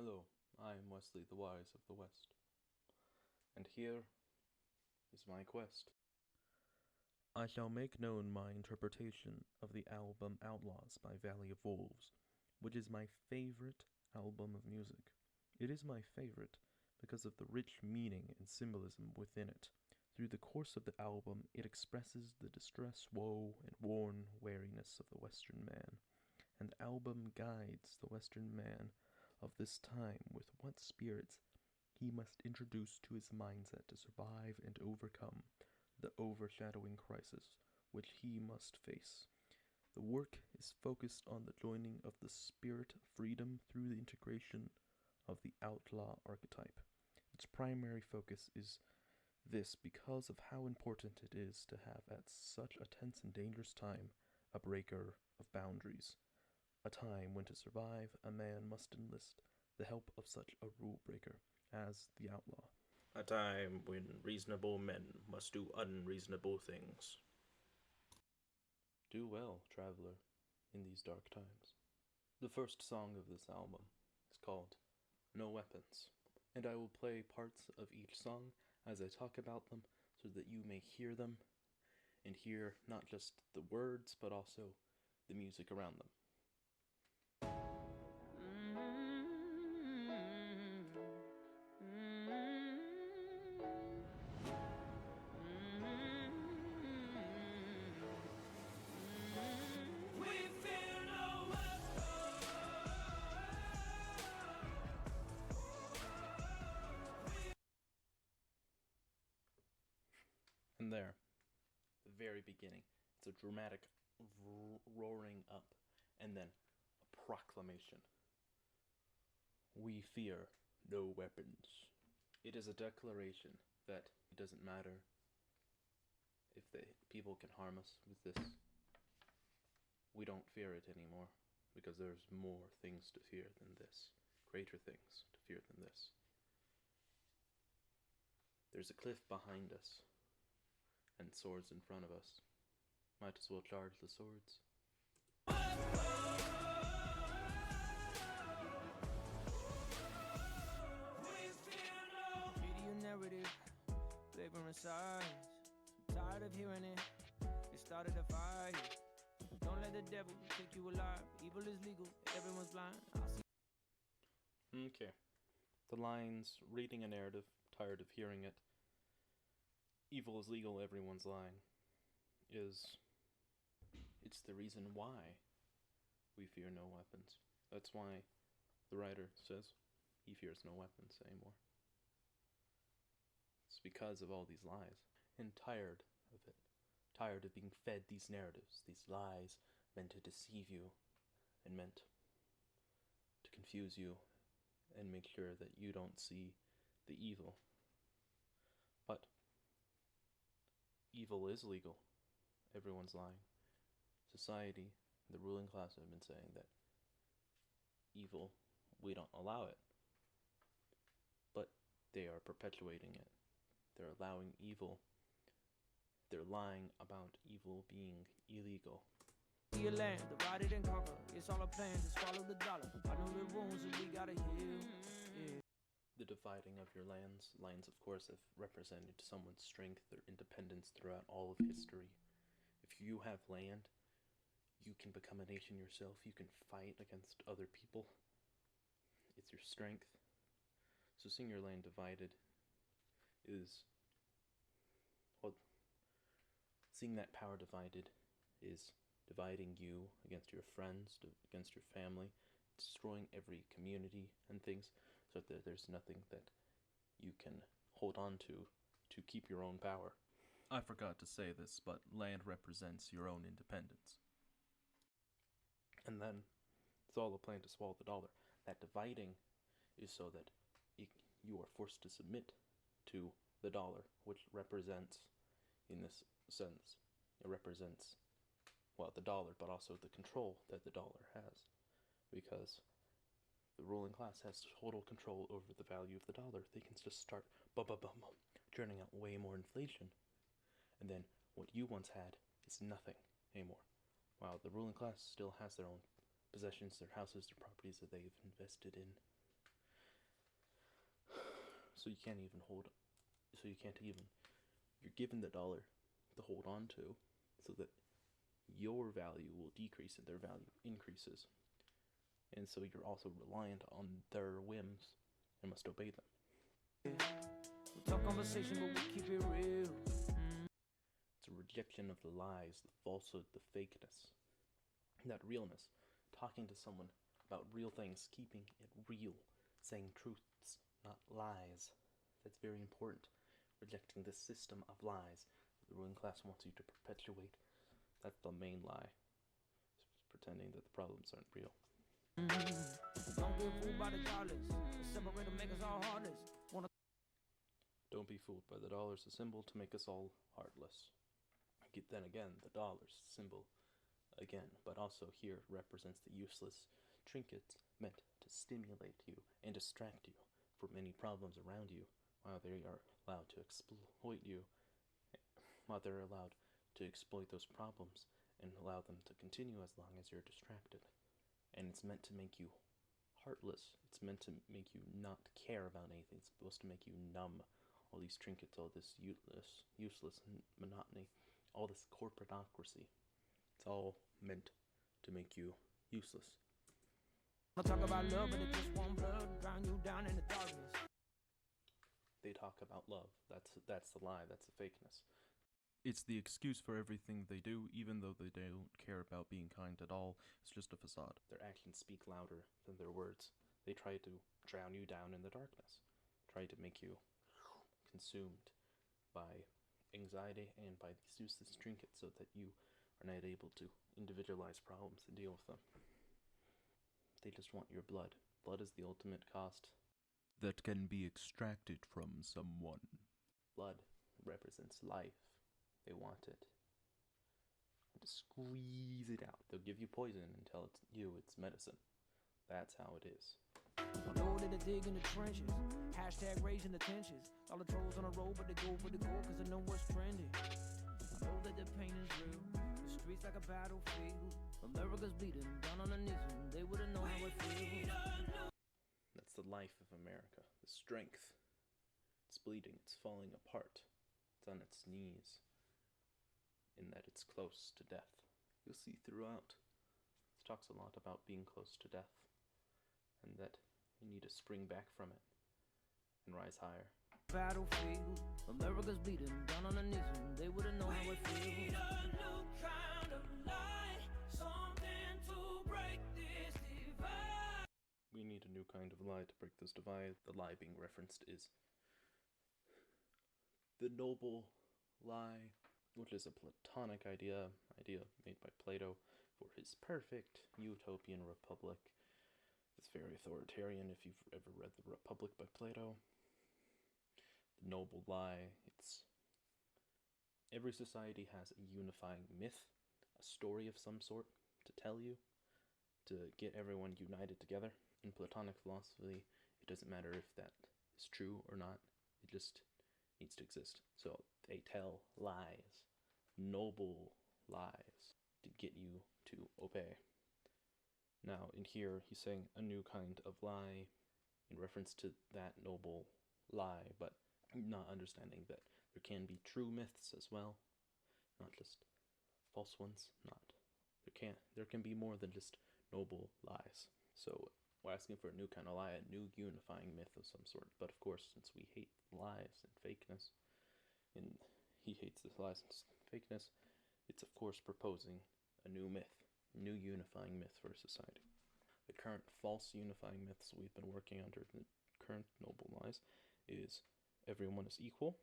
Hello, I am Wesley the Wise of the West, and here is my quest. I shall make known my interpretation of the album Outlaws by Valley of Wolves, which is my favorite album of music. It is my favorite because of the rich meaning and symbolism within it. Through the course of the album, it expresses the distress, woe, and worn weariness of the Western man, and the album guides the Western man of this time with what spirits he must introduce to his mindset to survive and overcome the overshadowing crisis which he must face. The work is focused on the joining of the spirit of freedom through the integration of the outlaw archetype. Its primary focus is this because of how important it is to have at such a tense and dangerous time a breaker of boundaries. A time when to survive a man must enlist the help of such a rule breaker as the outlaw. A time when reasonable men must do unreasonable things. Do well, traveler, in these dark times. The first song of this album is called No Weapons, and I will play parts of each song as I talk about them so that you may hear them and hear not just the words but also the music around them. And there, the very beginning, it's a dramatic roaring up, and then a proclamation. We fear no weapons. It is a declaration that it doesn't matter if the people can harm us with this. We don't fear it anymore, because there's more things to fear than this. Greater things to fear than this. There's a cliff behind us, and swords in front of us. Might as well charge the swords. Video narrative, flavor size. Tired of hearing it. It started a fight. Don't let the devil take you alive. Evil is legal. Everyone's blind. Okay. The lines, reading a narrative, tired of hearing it. Evil is legal, everyone's lying. It's the reason why we fear no weapons. That's why the writer says he fears no weapons anymore. It's because of all these lies. And tired of it. Tired of being fed these narratives, these lies meant to deceive you and meant to confuse you and make sure that you don't see the evil. But evil is legal. Everyone's lying. Society, the ruling class have been saying that evil, we don't allow it. But they are perpetuating it. They're allowing evil. They're lying about evil being illegal. Your land, divided and conquer. It's all a plan, just follow the dollar. I know the wounds that we gotta heal. Yeah. The dividing of your lands, of course have represented someone's strength or independence throughout all of history. If you have land, you can become a nation yourself, you can fight against other people. It's your strength. So seeing your land divided is, well, seeing that power divided is dividing you against your friends, against your family, destroying every community and things, so that there's nothing that you can hold on to keep your own power. I forgot to say this, but land represents your own independence. And then it's all a plan to swallow the dollar. That dividing is so that you are forced to submit to the dollar, which represents, in this sense, it represents, well, the dollar, but also the control that the dollar has. Because the ruling class has total control over the value of the dollar. They can just start churning out way more inflation. And then what you once had is nothing anymore. While the ruling class still has their own possessions, their houses, their properties that they've invested in. So you can't even hold. So you can't even. You're given the dollar to hold on to, so that your value will decrease and their value increases. And so you're also reliant on their whims and must obey them. We talk conversation, but we keep it real. It's a rejection of the lies, the falsehood, the fakeness, that realness. Talking to someone about real things, keeping it real, saying truths, not lies. That's very important. Rejecting this system of lies the ruling class wants you to perpetuate. That's the main lie. It's pretending that the problems aren't real. Don't get fooled by the dollars. The separator make us all heartless. Don't be fooled by the dollars, the symbol to make us all heartless. Then again, the dollars symbol again, but also here represents the useless trinkets meant to stimulate you and distract you from any problems around you, while they are allowed to exploit you, while they're allowed to exploit those problems and allow them to continue as long as you're distracted. And it's meant to make you heartless. It's meant to make you not care about anything. It's supposed to make you numb. All these trinkets, all this useless monotony, all this corporatocracy. It's all meant to make you useless. I talk about love, but it just won't blood, drown you down in the darkness. They talk about love. That's the lie. That's the fakeness. It's the excuse for everything they do, even though they don't care about being kind at all. It's just a facade. Their actions speak louder than their words. They try to drown you down in the darkness. Try to make you consumed by anxiety and by these useless trinkets so that you are not able to individualize problems and deal with them. They just want your blood. Blood is the ultimate cost. That can be extracted from someone. Blood represents life. They want it. And to squeeze it out. They'll give you poison and tell it's medicine. That's how it is. Know that they dig in the trenches. Hashtag raising the tensions. All the trolls on the road, but they go for the gold, cause they know what's trending. I know that the pain is real. The streets like a battlefield. America's bleeding down on the knees, and they wouldn't know how it feels. That's the life of America. The strength. It's bleeding. It's falling apart. It's on its knees. In that it's close to death. You'll see throughout. This talks a lot about being close to death. And that you need to spring back from it and rise higher. Battlefield, America's bleeding down on the knees, and they wouldn't know how it feels. We need a new kind of light, something to break this divide. We need a new kind of lie to break this divide. The lie being referenced is the noble lie, which is a Platonic idea made by Plato for his perfect utopian republic. It's very authoritarian if you've ever read The Republic by Plato. The noble lie, it's every society has a unifying myth, a story of some sort to tell you, to get everyone united together. In Platonic philosophy, it doesn't matter if that is true or not, it just needs to exist. So they tell lies, noble lies, to get you to obey. Now, in here, he's saying a new kind of lie in reference to that noble lie, but not understanding that there can be true myths as well, not just false ones. There can be more than just noble lies. So we're asking for a new kind of lie, a new unifying myth of some sort. But of course, since we hate lies and fakeness, and he hates the lies and fakeness, it's of course proposing a new myth. New unifying myth for society. The current false unifying myths we've been working under, the current noble lies, is everyone is equal,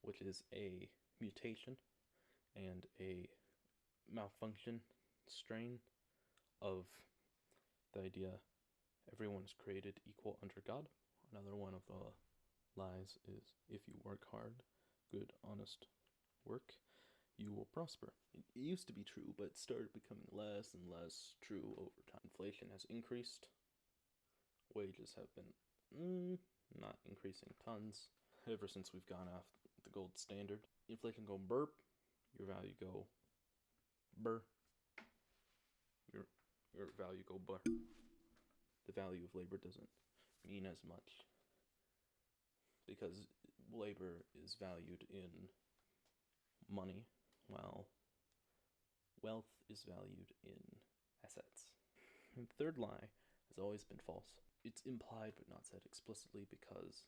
which is a mutation and a malfunction strain of the idea everyone is created equal under God. Another one of the lies is if you work hard, good, honest work, you will prosper. It used to be true, but it started becoming less and less true over time. Inflation has increased. Wages have been not increasing tons ever since we've gone off the gold standard. Inflation go burp, your value go burr. Your value go burr. The value of labor doesn't mean as much because labor is valued in money, while wealth is valued in assets. And the third lie has always been false. It's implied but not said explicitly because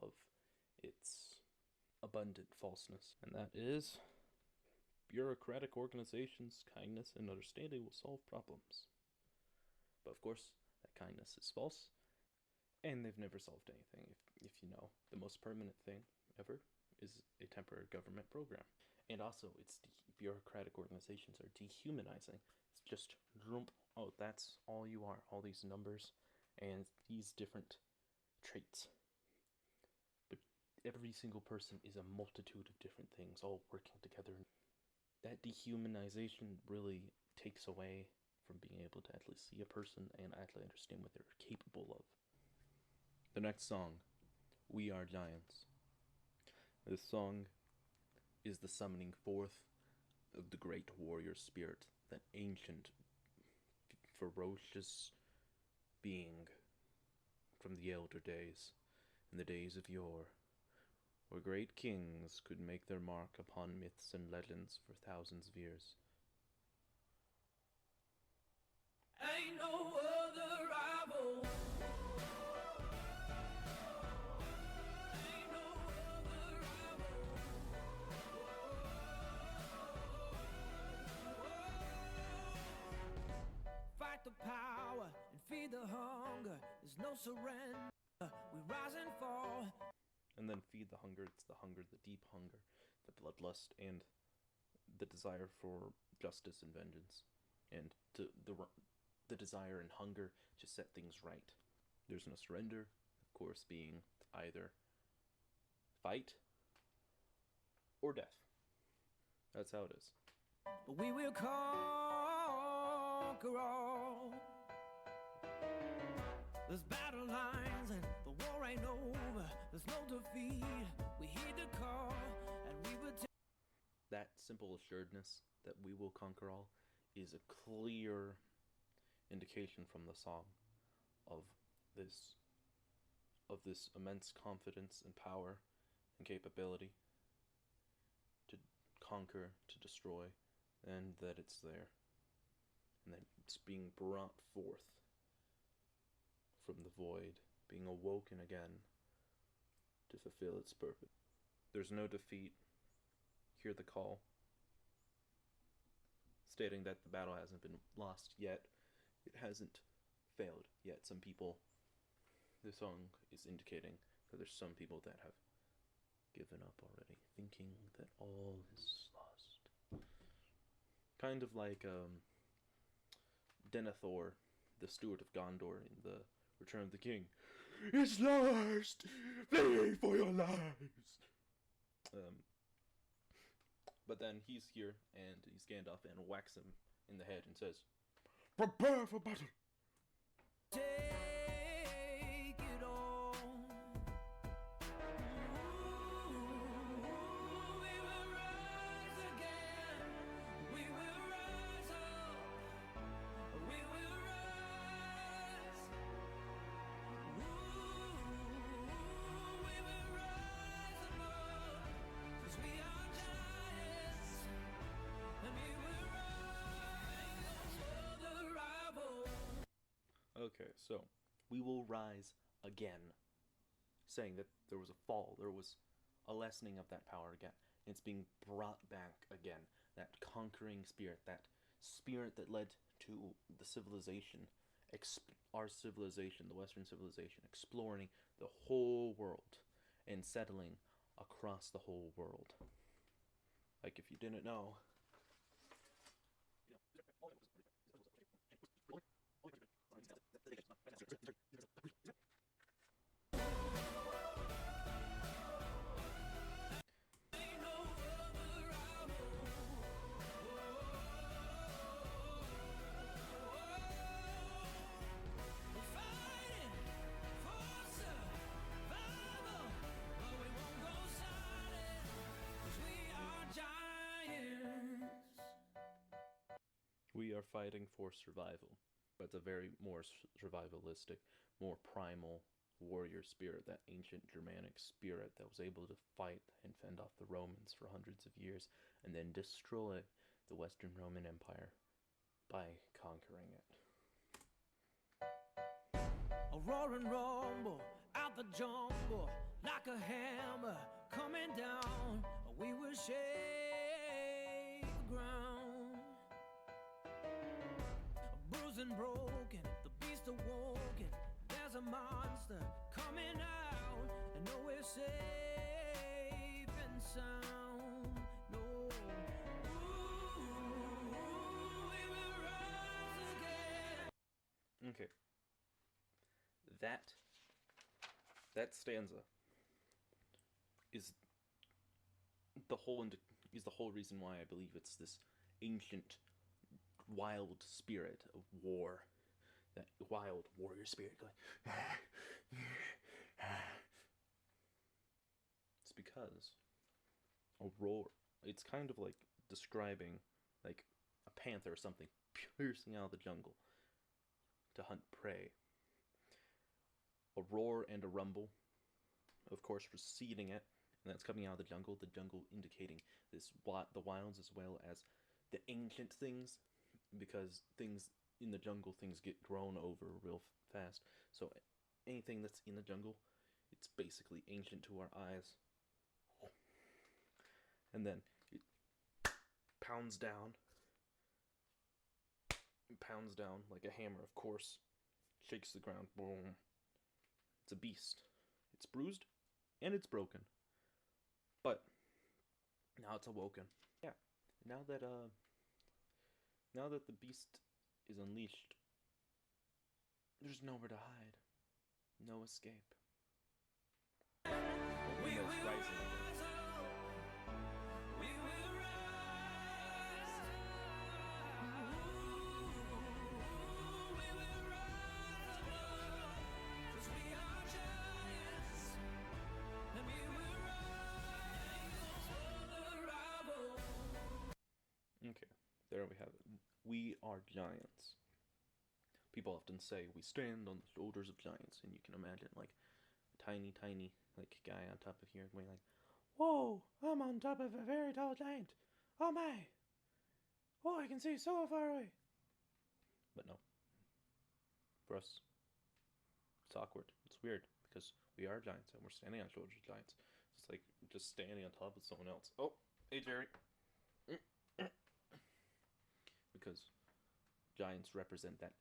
of its abundant falseness, and that is bureaucratic organizations' kindness and understanding will solve problems. But of course, that kindness is false, and they've never solved anything. If you know, the most permanent thing ever is a temporary government program. And also, it's bureaucratic organizations are dehumanizing. It's just, oh, that's all you are, all these numbers and these different traits. But every single person is a multitude of different things all working together. That dehumanization really takes away from being able to actually see a person and actually understand what they're capable of. The next song, We Are Giants. This song is the summoning forth of the great warrior spirit, that ancient, ferocious being from the elder days, in the days of yore, where great kings could make their mark upon myths and legends for thousands of years. Ain't no other rival. Ain't no other rival. Fight the power and feed the hunger. There's no surrender. We rise and fall. And then feed the hunger. It's the hunger, the deep hunger, the bloodlust, and the desire for justice and vengeance, and the desire and hunger to set things right. There's no surrender, of course, being either fight or death. That's how it is. But we will conquer all. There's battle lines and the war ain't over. There's no defeat. We heed the call and we will That simple assuredness that we will conquer all is a clear indication from the song of this immense confidence and power and capability to conquer, to destroy, and that it's there, and that it's being brought forth from the void, being awoken again to fulfill its purpose. There's no defeat. Hear the call, stating that the battle hasn't been lost yet. It hasn't failed yet. The song is indicating that there's some people that have given up already, thinking that all is lost. Kind of like Denethor, the steward of Gondor in the Return of the King. It's lost! Flee for your lives! But then he's here, and he's Gandalf, and whacks him in the head and says, "Prepare for battle!" take it all. We will rise again. We will rise up. We will rise. We will rise above. 'Cause we are giants. And we will rise above the rival. Okay, so, we will rise again. Saying that there was a fall, there was a lessening of that power again. It's being brought back again. That conquering spirit that led to the civilization, our civilization, the Western civilization, exploring the whole world and settling across the whole world. Like, if you didn't know, we are fighting for survival. But it's a very more survivalistic, more primal warrior spirit, that ancient Germanic spirit that was able to fight and fend off the Romans for hundreds of years and then destroy the Western Roman Empire by conquering it. A roaring rumble out the jungle, like a hammer coming down. We will shake the ground. Bruised and broken, the beast awoken. There's a monster coming out, and nowhere safe and sound. No. Ooh, we will rise again. Okay. That stanza is the whole reason why I believe it's this ancient wild spirit of war, that wild warrior spirit going. It's because a roar. It's kind of like describing like a panther or something piercing out of the jungle to hunt prey. A roar and a rumble, of course, preceding it, and that's coming out of the jungle indicating the wilds as well as the ancient things, because things in the jungle, things get grown over real fast, so anything that's in the jungle, it's basically ancient to our eyes. And then it pounds down like a hammer, of course, shakes the ground, boom. It's a beast. It's bruised and it's broken. But now it's awoken. Yeah. Now that the beast is unleashed, there's nowhere to hide. No escape. We will Rising. rise up. We will rise. We will rise above. 'Cause we are giants, and we will rise for the rival. Okay, there we have it. We are giants. People often say we stand on the shoulders of giants, and you can imagine like a tiny, like guy on top of here going like, "Whoa, I'm on top of a very tall giant. Oh my! Oh, I can see so far away." But no, for us, it's awkward. It's weird because we are giants and we're standing on shoulders of giants. It's like just standing on top of someone else. Oh, hey Jerry. Because giants represent that.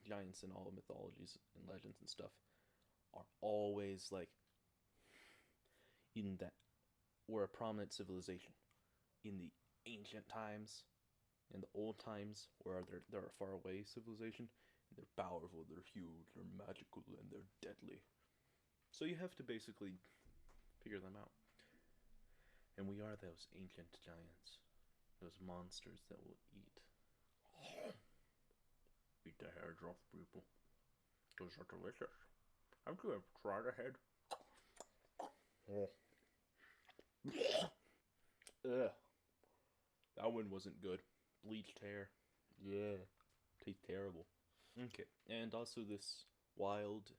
Giants in all mythologies and legends and stuff are always like in that we're a prominent civilization in the ancient times, in the old times, where they're a far away civilization, and they're powerful, they're huge, they're magical, and they're deadly. So you have to basically figure them out. And we are those ancient giants, those monsters that will eat the heads off people. Those are delicious. Have you ever tried a head? Ugh. That one wasn't good. Bleached hair. Yeah. Tastes terrible. Okay. And also this wild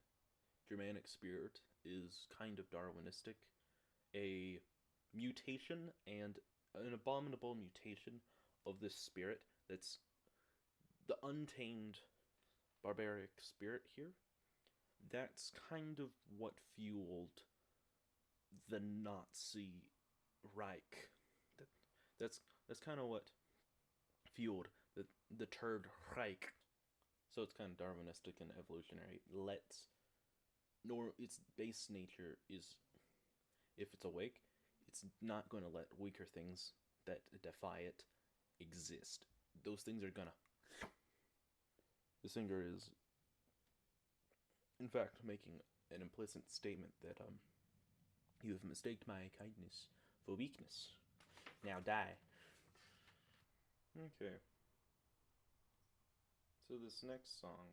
Germanic spirit is kind of Darwinistic. A mutation and an abominable mutation of this spirit that's the untamed barbaric spirit here. That's kind of what fueled the Nazi Reich. That's kind of what fueled the Third Reich. So it's kind of Darwinistic and evolutionary. Its base nature is, if it's awake, it's not going to let weaker things that defy it exist. Those things are gonna. The singer is, in fact, making an implicit statement that you have mistaken my kindness for weakness. Now die. Okay. So this next song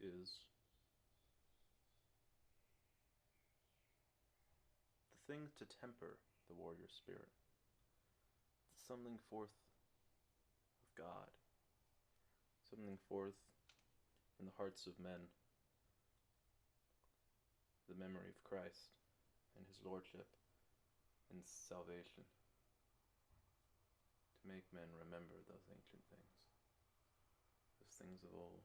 is the thing to temper the warrior spirit. The summoning forth of God coming forth in the hearts of men the memory of Christ and his lordship and salvation, to make men remember those ancient things, those things of old,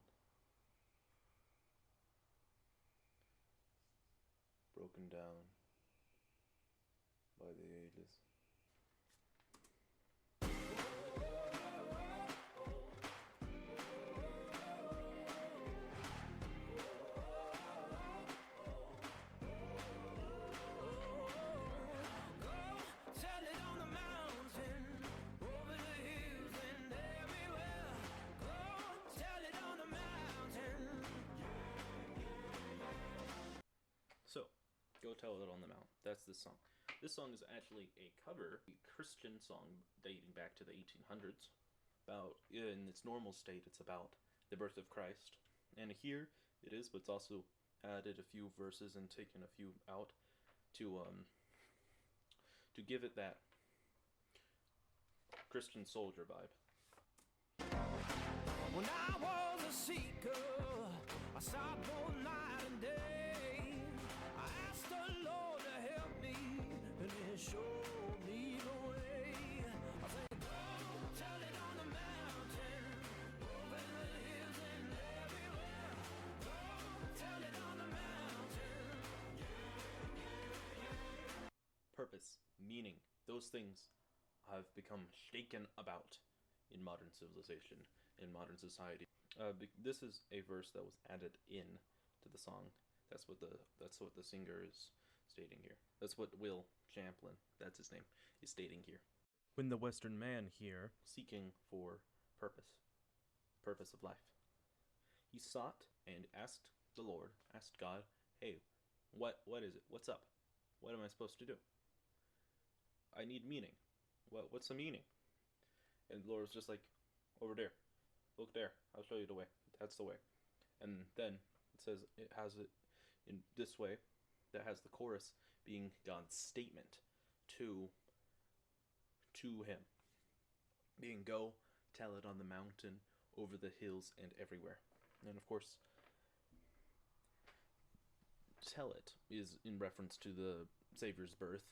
broken down by the ages. So, Go Tell It on the Mount. That's this song. This song is actually a cover, a Christian song dating back to the 1800s. About, in its normal state, it's about the birth of Christ. And here it is, but it's also added a few verses and taken a few out to give it that Christian soldier vibe. When I was a seeker, I sought both night and day. I asked the Lord to help me, and He showed me the way. I said, go tell it on the mountain, over the hills and everywhere. Go tell it on the mountain. Purpose, meaning, those things have become shaken about in modern civilization, in modern society. This is a verse that was added in to the song. That's what the singer is stating here. That's what Will Champlin, that's his name, is stating here. When the Western man here, Seeking for purpose of life. He sought and asked the Lord, asked God, hey, what is it? What's up? What am I supposed to do? I need meaning. What's the meaning? And the Lord was just like, over there. Look there. I'll show you the way. That's the way. And then it says it has it in this way, that has the chorus being God's statement to him. Being go, tell it on the mountain, over the hills, and everywhere. And of course, tell it is in reference to the Savior's birth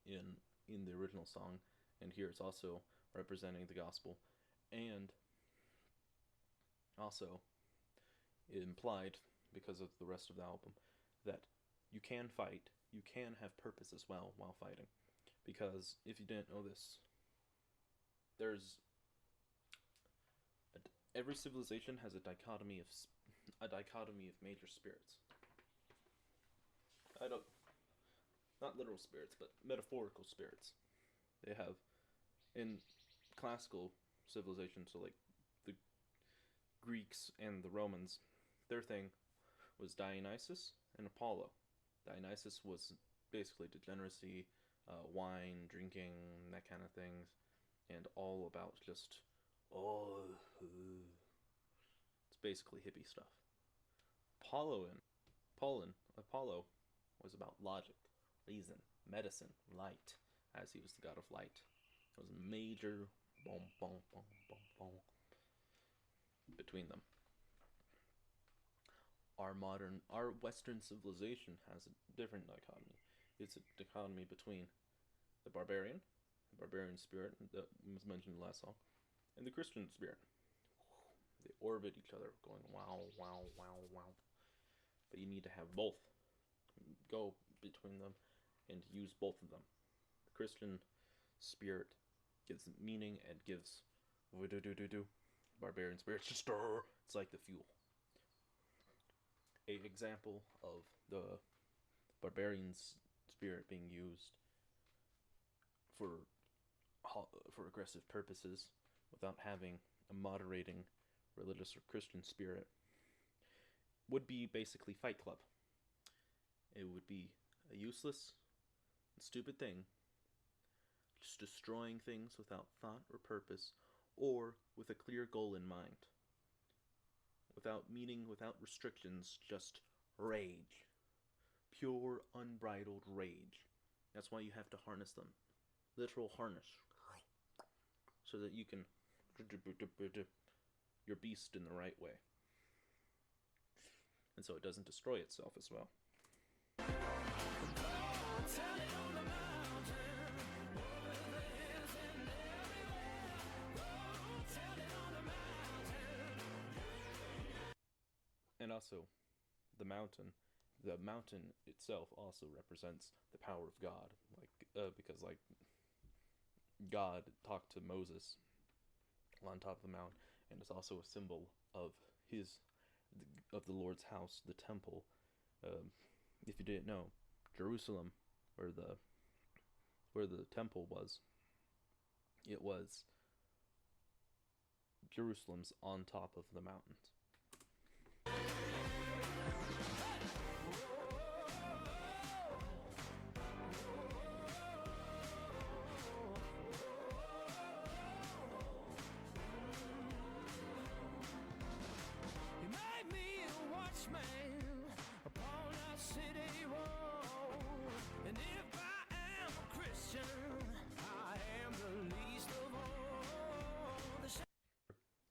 in the original song, and here it's also representing the gospel, and also implied, because of the rest of the album, that you can fight, you can have purpose as well while fighting. Because if you didn't know this, there's every civilization has a dichotomy of major spirits. Not literal spirits, but metaphorical spirits. They have in classical civilization, so like the Greeks and the Romans, their thing was Dionysus and Apollo. Dionysus was basically degeneracy, wine, drinking, that kind of things, and all about just, it's basically hippie stuff. Apollo was about logic, reason, medicine, light, as he was the god of light. It was a major between them. Our Western civilization has a different dichotomy. It's a dichotomy between the barbarian spirit that was mentioned in the last song, and the Christian spirit. They orbit each other, going wow, wow, wow, wow. But you need to have both. Go between them and use both of them. The Christian spirit gives meaning and gives barbarian spirit just stir. It's like the fuel. A example of the barbarian's spirit being used for aggressive purposes without having a moderating religious or Christian spirit would be basically Fight Club. It would be a useless and stupid thing, just destroying things without thought or purpose, or with a clear goal in mind. Without meaning, without restrictions, just rage. Pure, unbridled rage. That's why you have to harness them. Literal harness. So that you can your beast in the right way. And so it doesn't destroy itself as well. And also, the mountain itself also represents the power of God, because God talked to Moses on top of the mount, and it's also a symbol of the Lord's house, the temple. If you didn't know, Jerusalem, where the temple was, it was Jerusalem's on top of the mountains.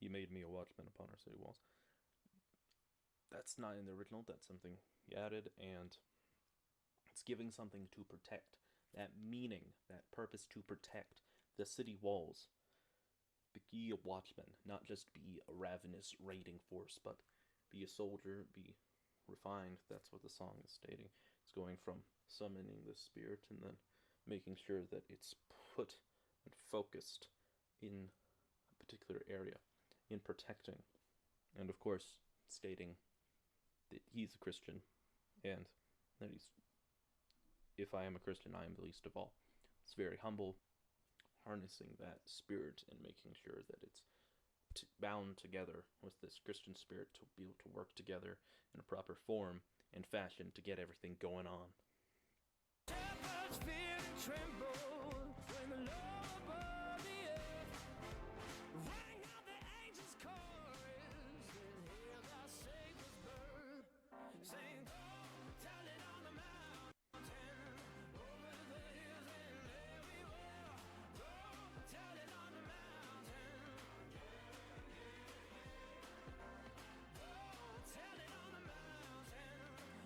You made me a watchman upon our city walls. That's not in the original. That's something he added, and it's giving something to protect. That meaning, that purpose to protect the city walls. Be a watchman, not just be a ravenous raiding force, but be a soldier, be refined. That's what the song is stating. It's going from summoning the spirit and then making sure that it's put and focused in a particular area, in protecting, and of course stating that he's a Christian, and that if I am a Christian, I am the least of all. It's very humble, harnessing that spirit and making sure that it's bound together with this Christian spirit to be able to work together in a proper form and fashion to get everything going on.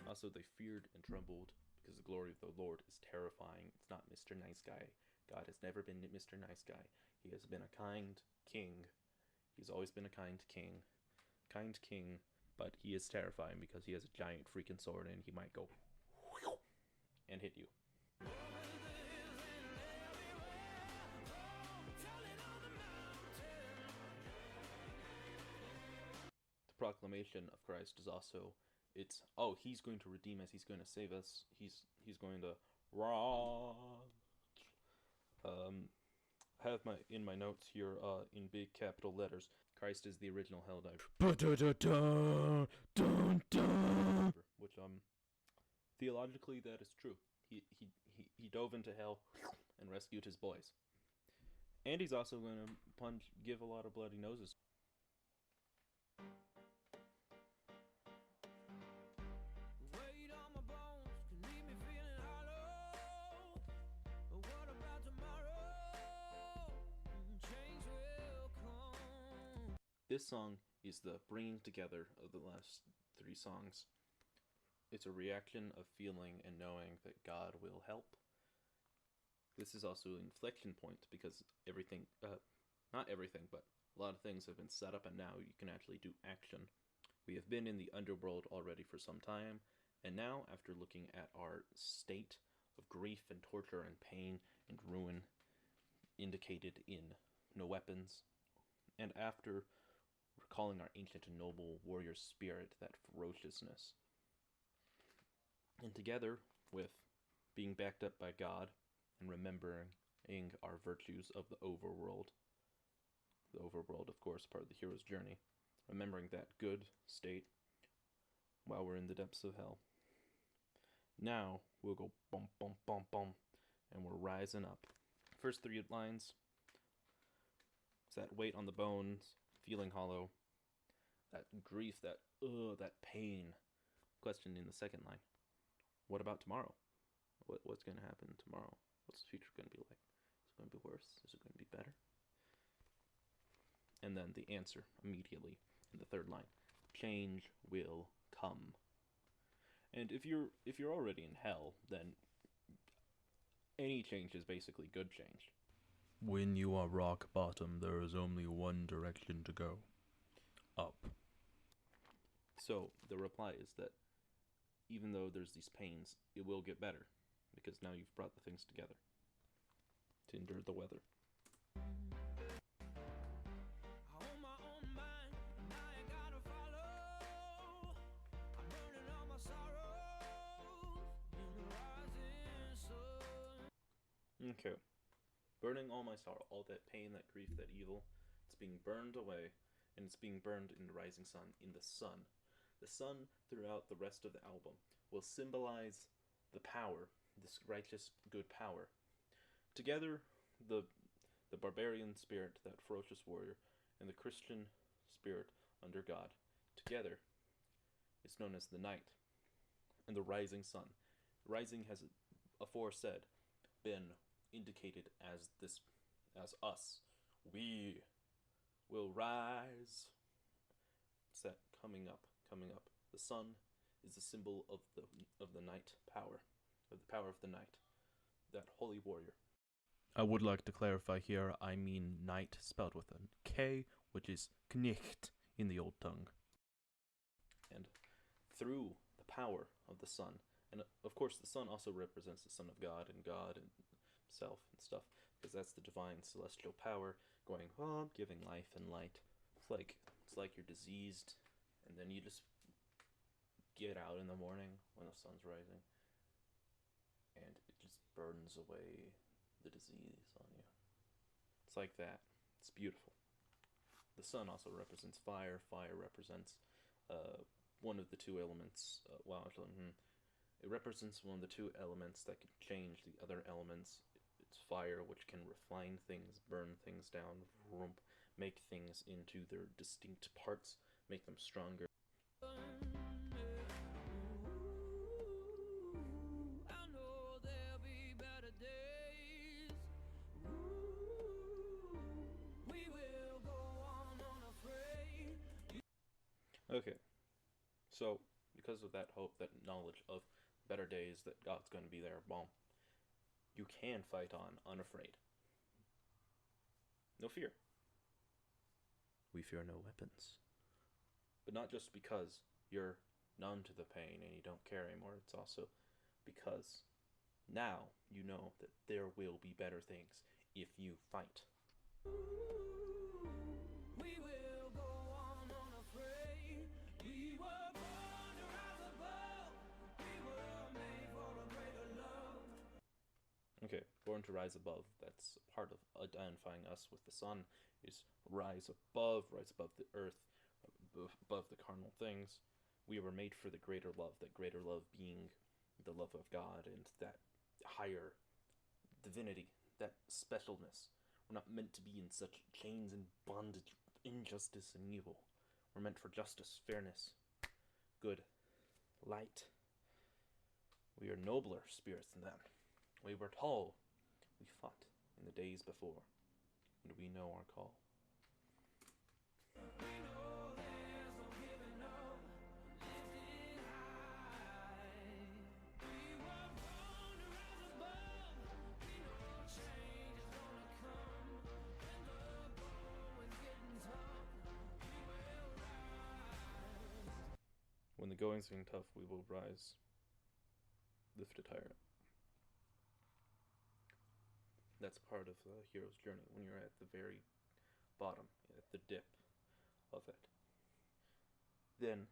Also, they feared and trembled because the glory of the Lord is terrifying. It's not Mr. Nice Guy. God has never been Mr. Nice Guy. He has been a kind king. He's always been a kind king. But he is terrifying because he has a giant freaking sword and he might go and hit you. The proclamation of Christ is also, he's going to redeem us, he's going to save us, he's going to have in my notes here in big capital letters, Christ is the original hell diver. Which theologically that is true. He dove into hell and rescued his boys. And he's also going to give a lot of bloody noses. This song is the bringing together of the last 3 songs. It's a reaction of feeling and knowing that God will help. This is also an inflection point because everything, not everything, but a lot of things have been set up and now you can actually do action. We have been in the underworld already for some time, and now after looking at our state of grief and torture and pain and ruin indicated in no weapons, and after recalling our ancient and noble warrior spirit, that ferociousness, and together with being backed up by God and remembering our virtues of the overworld, of course, part of the hero's journey, remembering that good state while we're in the depths of hell. Now we'll go bum bum bum bum, and we're rising up. First 3 lines is that weight on the bones, feeling hollow, that grief, that pain. Question in the second line: what about tomorrow? What's going to happen tomorrow? What's the future going to be like? Is it going to be worse? Is it going to be better? And then the answer immediately in the third line. Change will come. And if you're already in hell, then any change is basically good change. When you are rock bottom, there is only one direction to go. Up. So the reply is that even though there's these pains, it will get better, because now you've brought the things together to endure the weather. Okay. Burning all my sorrow, all that pain, that grief, that evil, it's being burned away, and it's being burned in the rising sun, in the sun. The sun, throughout the rest of the album, will symbolize the power, this righteous, good power. Together, the barbarian spirit, that ferocious warrior, and the Christian spirit under God, together, it's known as the night, and the rising sun. Rising has aforesaid been indicated as us. We will rise. It's that coming up. The sun is the symbol of the night power, of the power of the night, that holy warrior. I would like to clarify here, I mean night spelled with a K, which is knicht in the old tongue. And through the power of the sun, and of course the sun also represents the Son of God and himself and stuff, because that's the divine celestial power going giving life and light. It's like you're diseased, and then you just get out in the morning when the sun's rising, and it just burns away the disease on you. It's like that. It's beautiful. The sun also represents fire. Fire represents one of the two elements. It represents one of the two elements that can change the other elements. It's fire, which can refine things, burn things down, make things into their distinct parts, make them stronger. Okay, so because of that hope, that knowledge of better days, that God's going to be there, you can fight on unafraid. No fear. We fear no weapons. But not just because you're numb to the pain and you don't care anymore, it's also because now you know that there will be better things if you fight. Okay, born to rise above. That's part of identifying us with the sun, is rise above the earth, above the carnal things. We were made for the greater love, that greater love being the love of God and that higher divinity, that specialness. We're not meant to be in such chains and bondage, injustice and evil. We're meant for justice, fairness, good, light. We are nobler spirits than them. We were tall, we fought in the days before, and we know our call. When the going's getting tough, we will rise, lifted higher. That's part of the hero's journey, when you're at the very bottom, at the dip of it. Then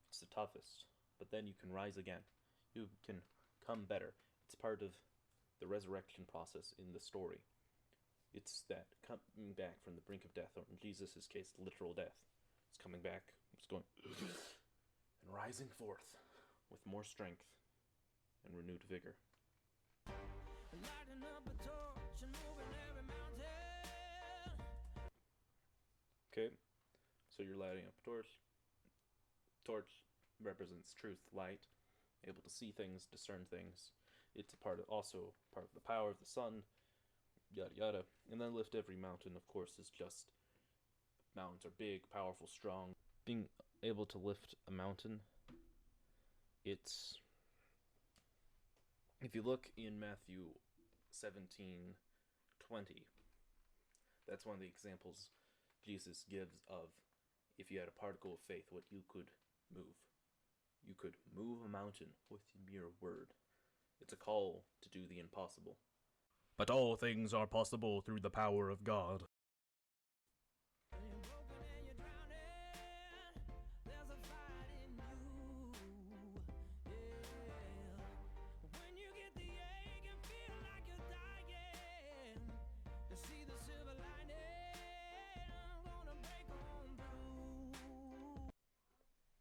it's the toughest, but then you can rise again. You can come better. It's part of the resurrection process in the story. It's that coming back from the brink of death, or in Jesus' case, literal death. It's coming back, it's going and rising forth with more strength and renewed vigor. Okay, so you're lighting up a torch. Torch represents truth, light, able to see things, discern things. It's also part of the power of the sun, yada yada. And then lift every mountain, of course, is just mountains are big, powerful, strong. Being able to lift a mountain, it's... If you look in Matthew 17:20, that's one of the examples Jesus gives of if you had a particle of faith, what you could move. You could move a mountain with mere word. It's a call to do the impossible. But all things are possible through the power of God.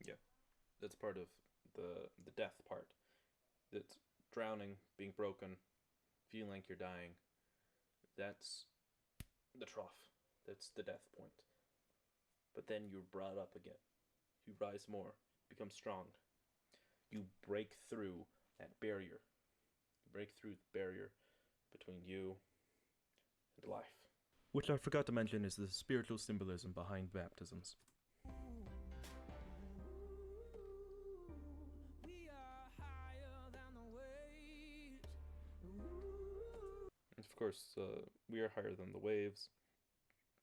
Yeah, that's part of the death part. That's drowning, being broken, feeling like you're dying. That's the trough. That's the death point. But then you're brought up again. You rise more, become strong. You break through that barrier. You break through the barrier between you and life. Which I forgot to mention is the spiritual symbolism behind baptisms. Of course, we are higher than the waves.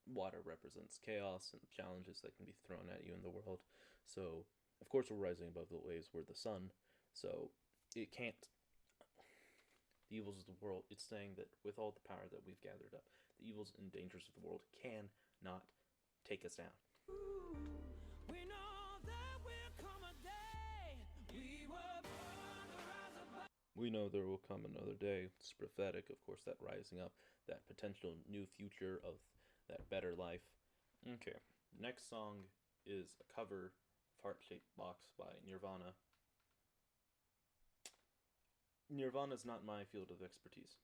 Water represents chaos and challenges that can be thrown at you in the world. So, of course, we're rising above the waves. We're the sun. So, it can't... The evils of the world, it's saying that with all the power that we've gathered up, the evils and dangers of the world cannot take us down. We know there will come a day we were born to rise above. We know there will come another day. It's prophetic, of course, that rising up, that potential new future of that better life. Okay, next song is a cover of Heart-Shaped Box by Nirvana. Nirvana is not my field of expertise.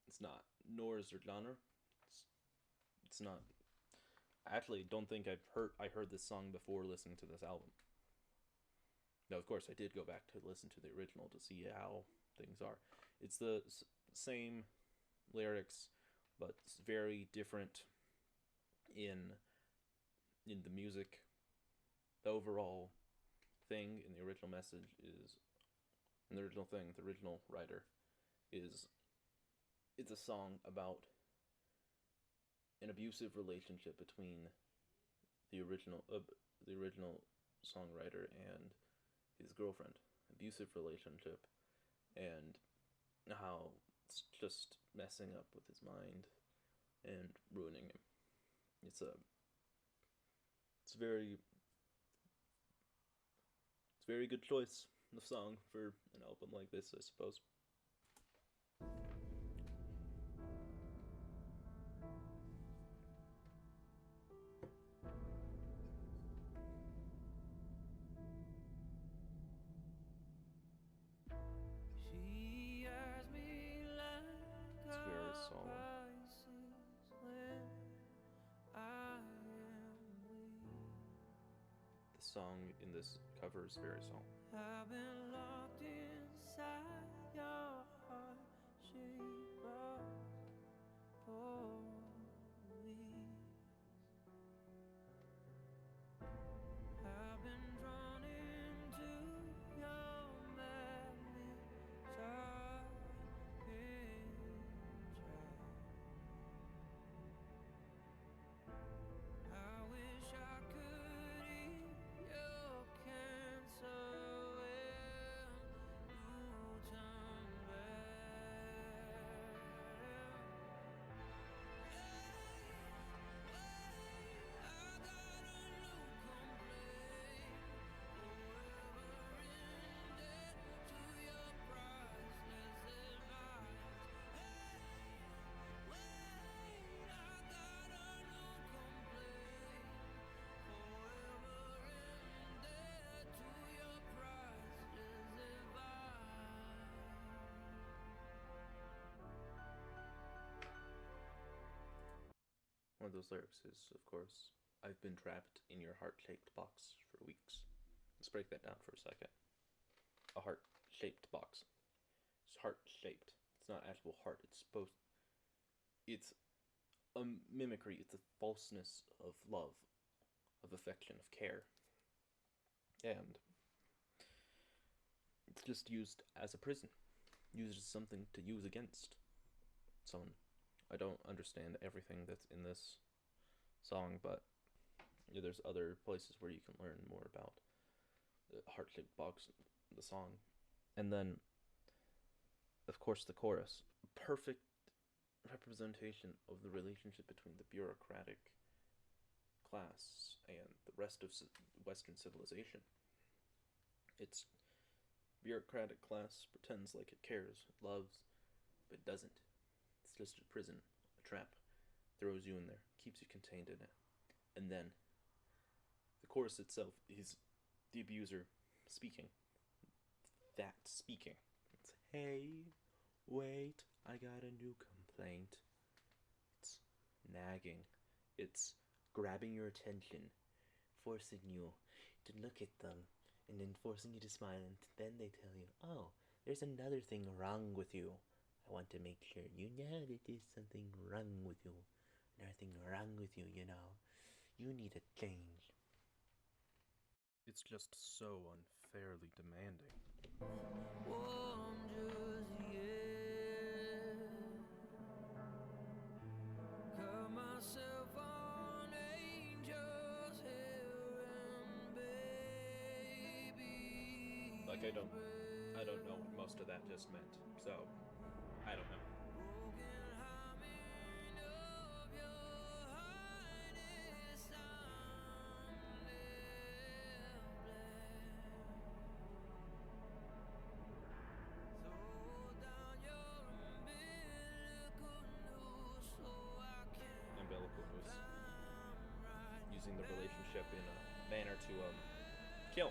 It's not, nor is their genre. It's not. I actually don't think I heard this song before listening to this album. Now, of course, I did go back to listen to the original to see how things are. It's the same lyrics, but it's very different in the music. The overall thing in the original message is, and the original writer is, it's a song about an abusive relationship between the original songwriter and his girlfriend. Abusive relationship, and how it's just messing up with his mind and ruining him. It's a very good choice of song for an album like this, I suppose. It's very solemn. The song in this cover is very solemn. I've been locked inside your heart-shaped box for weeks. I've been drawn into your madness. I can't try. I wish I could eat your cancer when you turn back. I got a new complaint, forever indebted to your priceless advice. I got a new complaint, forever indebted to your priceless advice. One of those lyrics is, of course, I've been trapped in your heart-shaped box for weeks. Let's break that down for a second. A heart-shaped box. It's heart-shaped. It's not actual heart. It's mimicry. It's a falseness of love, of affection, of care, and it's just used as a prison, used as something to use against someone. I don't understand everything that's in this song, but there's other places where you can learn more about the heart-shaped box, the song, and then, of course, the chorus. Perfect representation of the relationship between the bureaucratic class and the rest of Western civilization. It's bureaucratic class pretends like it cares, it loves, but it doesn't. It's just a prison, a trap, throws you in there, keeps you contained in it. And then the chorus itself is the abuser speaking. That speaking. It's, hey, wait, I got a new complaint. It's nagging. It's grabbing your attention, forcing you to look at them, and then forcing you to smile, and then they tell you, oh, there's another thing wrong with you. I want to make sure you know that there's something wrong with you. Nothing wrong with you, you know. You need a change. It's just so unfairly demanding. Wonders, yeah. Cut myself on angels' hair and baby. Like, I don't know what most of that just meant, so I don't know. Broken hymen of your highness, I'm left throw down your umbilical noose so I can Umbilical noose. climb right Using the relationship in a manner to kill.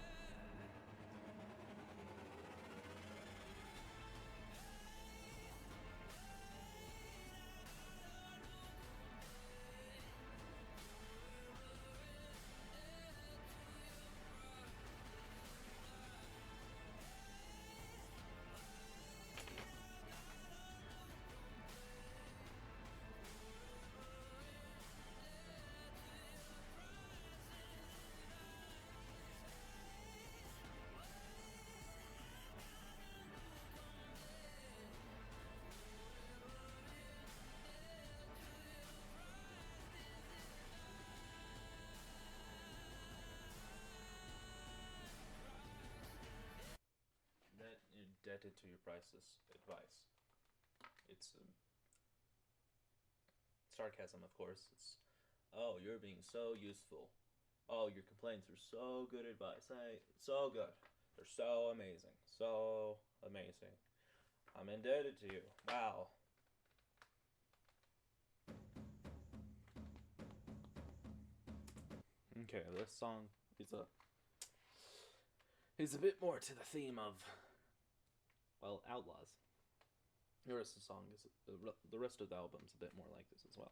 That indebted to your priceless advice. It's sarcasm, of course. It's, oh, you're being so useful. Oh, your complaints are so good advice. Hey, so good. They're so amazing. So amazing. I'm indebted to you. Wow. Okay, this song is a bit more to the theme of, well, Outlaws. The rest of the song is the rest of the album's a bit more like this as well.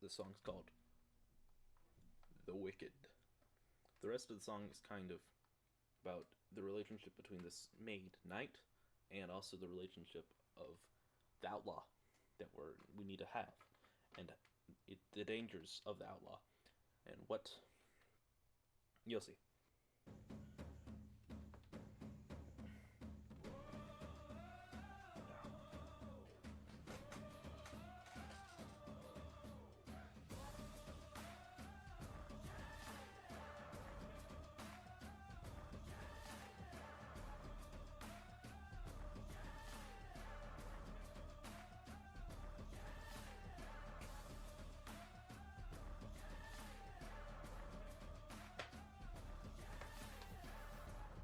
This song's called "The Wicked." The rest of the song is kind of about the relationship between this maid knight and also the relationship of the outlaw that we need to have, and the dangers of the outlaw, and what you'll see.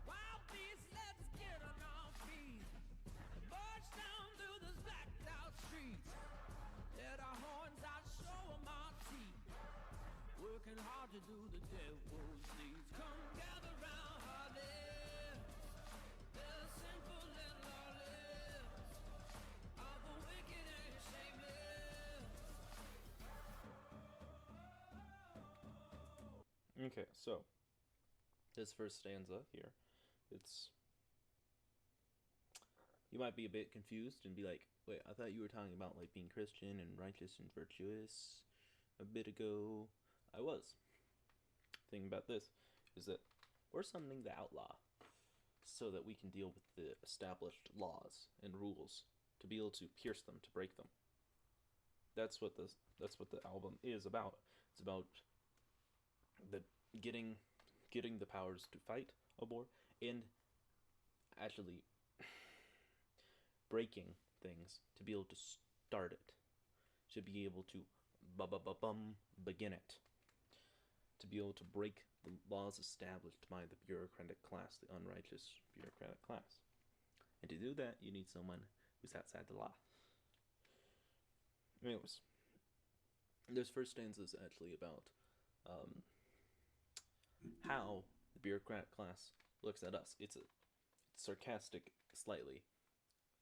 Wild beast, let's get on our feet. March down through the blacked out streets. Let our horns out, show 'em our teeth. Working hard to do the devil's deeds. Come gather round our lips. The sinful and lawless. All the wicked and shameless. Okay, so this first stanza here, it's, you might be a bit confused and be like, Wait, I thought you were talking about like being Christian and righteous and virtuous a bit ago. I was. The thing about this is that we're summoning the outlaw so that we can deal with the established laws and rules, to be able to pierce them, to break them. That's what the album is about. It's about the getting the powers to fight a war and actually breaking things to be able to start it, to be able to begin it, to be able to break the laws established by the bureaucratic class, the unrighteous bureaucratic class. And to do that, you need someone who's outside the law. Anyways, this first stanza is actually about how the bureaucratic class looks at us. It's sarcastic slightly,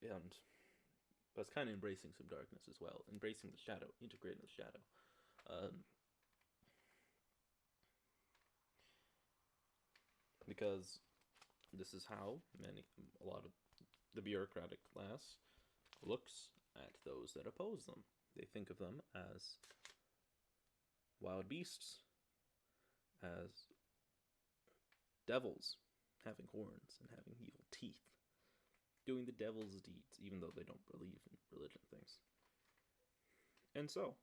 but it's kind of embracing some darkness as well, embracing the shadow, integrating the shadow. Because this is how a lot of the bureaucratic class looks at those that oppose them. They think of them as wild beasts, as devils having horns and having evil teeth, doing the devil's deeds, even though they don't believe in religion things. And so,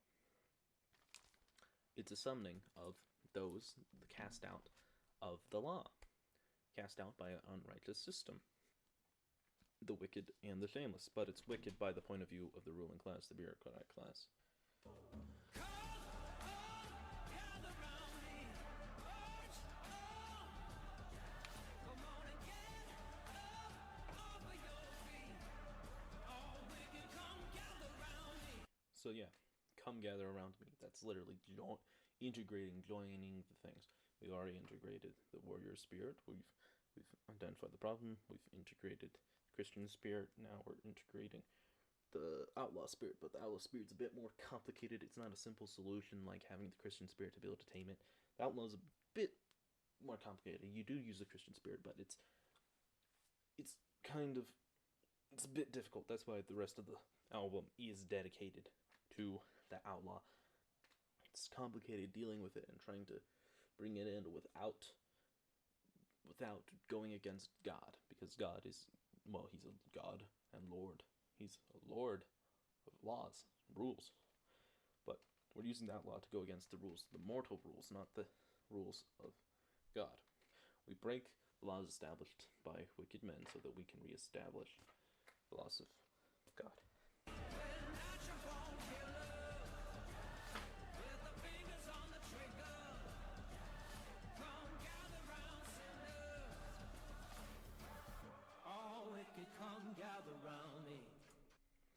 it's a summoning of those cast out of the law, cast out by an unrighteous system, the wicked and the shameless, but it's wicked by the point of view of the ruling class, the bureaucratic class. So yeah, come gather around me. That's literally joining the things. We've already integrated the warrior spirit. We've identified the problem. We've integrated Christian spirit. Now we're integrating the outlaw spirit, but the outlaw spirit's a bit more complicated. It's not a simple solution like having the Christian spirit to be able to tame it. The outlaw's a bit more complicated. You do use the Christian spirit, but it's a bit difficult. That's why the rest of the album is dedicated to the outlaw. It's complicated dealing with it and trying to bring it in without going against God, because God is, well, he's a God and Lord. He's a Lord of laws, rules. But we're using the outlaw to go against the rules, the mortal rules, not the rules of God. We break the laws established by wicked men so that we can reestablish the laws of God.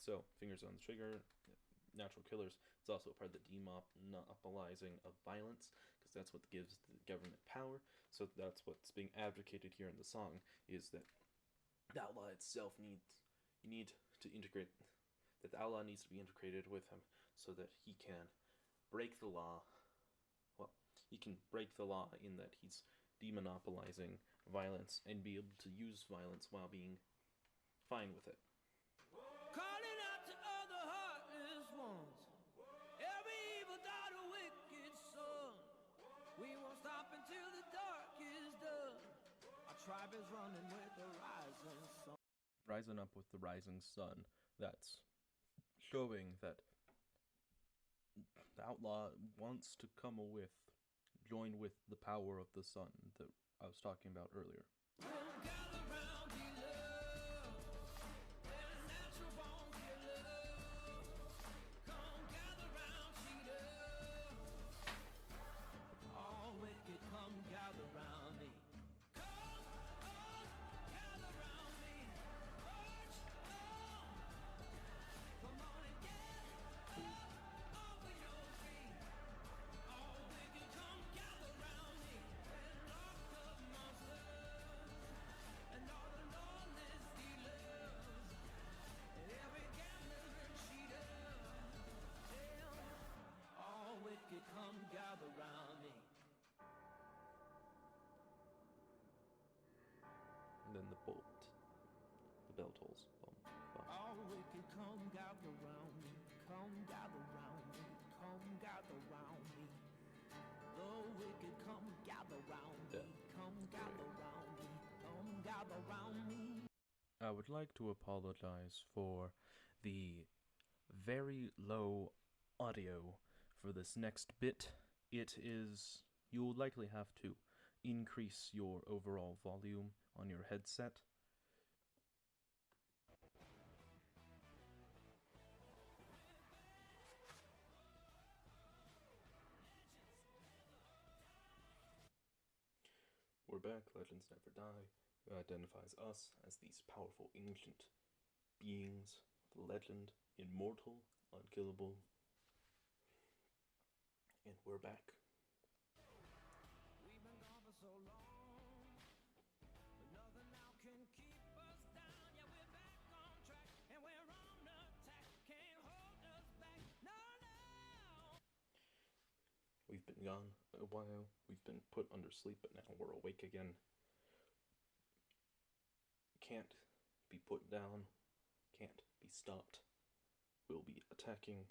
So, fingers on the trigger, natural killers. It's also a part of the demonopolizing of violence, because that's what gives the government power. So that's what's being advocated here in the song, is that the outlaw itself the outlaw needs to be integrated with him so that he can break the law. Well, he can break the law in that he's demonopolizing violence and be able to use violence while being fine with it. Calling out to other heartless ones, every evil daughter, wicked son. We won't stop until the dark is done. Our tribe is running with the rising sun. Rising up with the rising sun. That's showing that the outlaw wants to join with the power of the sun that I was talking about earlier. Come gather round me. And then the bell tolls. All wicked come gather round me, come gather round me, come gather round me. The wicked come gather round me, come gather round me, come gather round me. I would like to apologize for the very low audio for this next bit. You'll likely have to increase your overall volume on your headset. We're back. Legends Never Die identifies us as these powerful ancient beings of legend, immortal, unkillable, and we're back. We've been gone for so long, but nothing now can keep us down. Yeah, we're back on track, and we're on attack. Can't hold us back, no, no. We've been gone a while. We've been put under sleep, but now we're awake again. Can't be put down. Can't be stopped. We'll be attacking.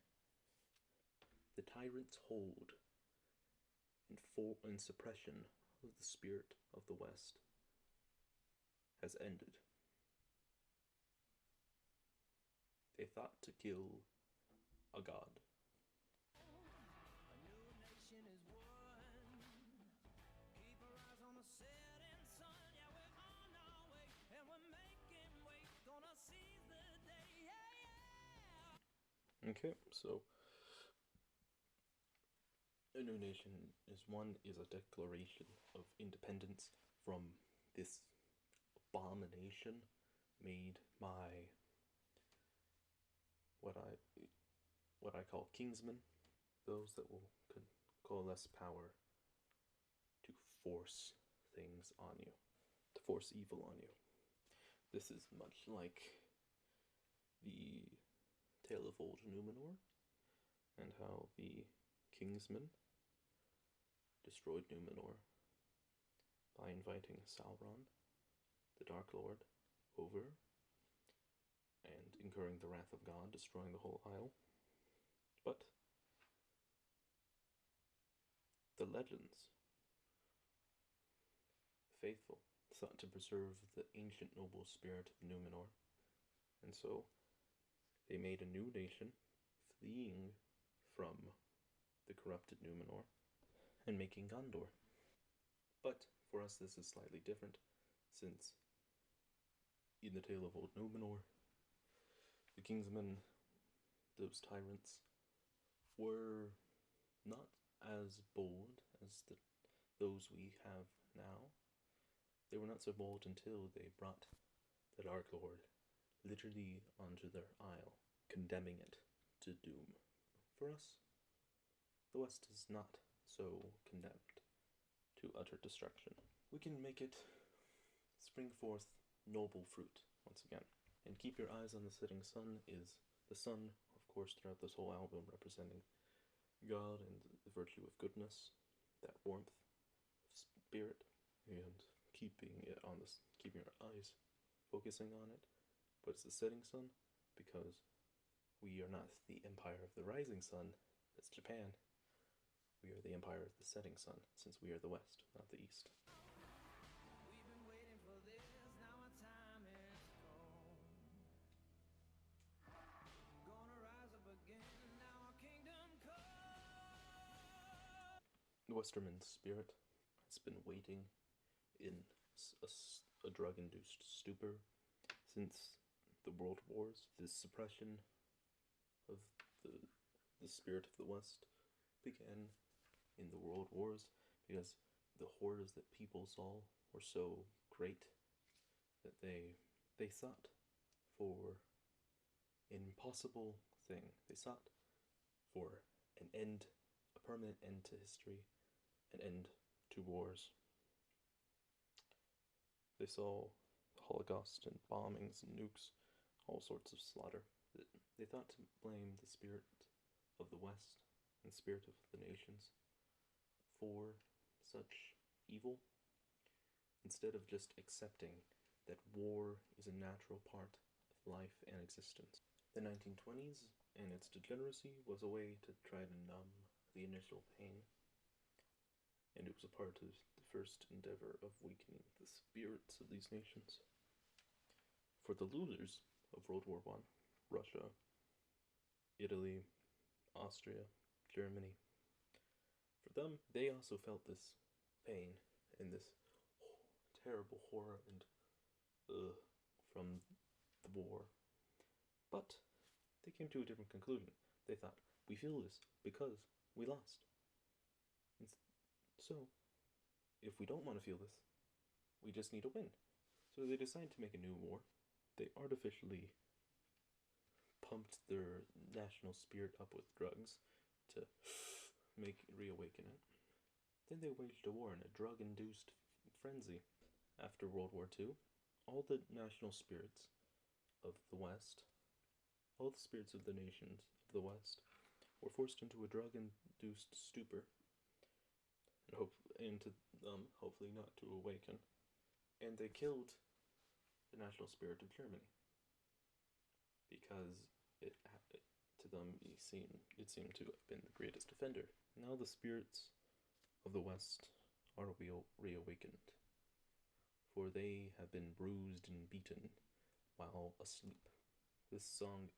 The tyrant's hold and suppression of the spirit of the West has ended. They thought to kill a god. A new nation is won. Keep our eyes on the setting sun. Yeah, we're on our way, and we're making way. Gonna seize the day, yeah, yeah. Okay, so a new nation is a declaration of independence from this abomination made by what I call kingsmen, those that will coalesce power to force things on you, to force evil on you. This is much like the Tale of Old Numenor, and how the kingsmen destroyed Numenor by inviting Sauron, the Dark Lord, over and incurring the wrath of God, destroying the whole isle. But the legends, faithful, sought to preserve the ancient noble spirit of Numenor, and so they made a new nation, fleeing from the corrupted Numenor and making Gondor. But for us, this is slightly different, since in the Tale of Old Numenor, the kingsmen, those tyrants, were not as bold as those we have now. They were not so bold until they brought the Dark Lord literally onto their isle, condemning it to doom. For us, the West is not so condemned to utter destruction. We can make it spring forth noble fruit once again. And Keep Your Eyes on the Setting Sun is the sun, of course, throughout this whole album, representing God and the virtue of goodness, that warmth of spirit, and keeping your eyes focusing on it. But it's the setting sun because we are not the empire of the rising sun, that's Japan. We are the empire of the setting sun, since we are the West, not the East. We've been waiting for this, now our time is gone. Gonna rise up again, now our kingdom come. The Westerman's spirit has been waiting in a drug-induced stupor since the World Wars. This suppression of the spirit of the West began in the World Wars because the horrors that people saw were so great that they sought for an impossible thing. They sought for an end, a permanent end to history, an end to wars. They saw the Holocaust and bombings and nukes, all sorts of slaughter. They thought to blame the spirit of the West and spirit of the nations for such evil, instead of just accepting that war is a natural part of life and existence. The 1920s and its degeneracy was a way to try to numb the initial pain, and it was a part of the first endeavor of weakening the spirits of these nations. For the losers of World War I, Russia, Italy, Austria, Germany, for them, they also felt this pain and this terrible horror and from the war. But they came to a different conclusion. They thought, we feel this because we lost. And so, if we don't want to feel this, we just need to win. So they decided to make a new war. They artificially pumped their national spirit up with drugs to reawaken it. Then they waged a war in a drug-induced frenzy. After World War II, all the national spirits of the West, all the spirits of the nations of the West, were forced into a drug-induced stupor, and to hopefully not to awaken. And they killed the national spirit of Germany because to them it seemed to have been the greatest offender. Now the spirits of the West are reawakened, for they have been bruised and beaten while asleep. This song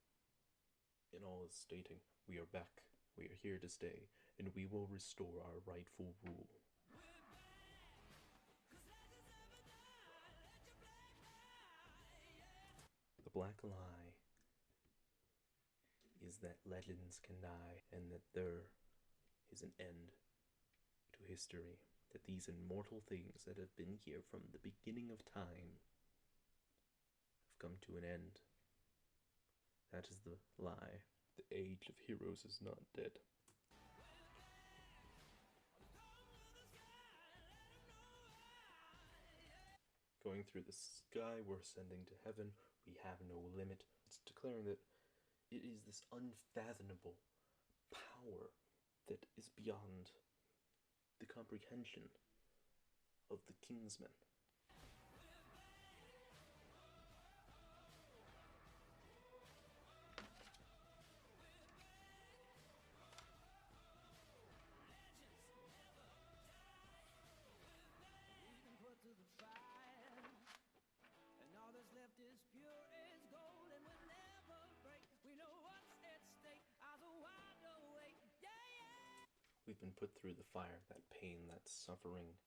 in all is stating, we are back, we are here to stay, and we will restore our rightful rule. The black lie is that legends can die, and that there is an end to history, that these immortal things that have been here from the beginning of time have come to an end. That is the lie. The age of heroes is not dead. Going through the sky, we're ascending to heaven, we have no limit. It's declaring that it is this unfathomable power that is beyond the comprehension of the kingsmen. We've been put through the fire, that pain, that suffering,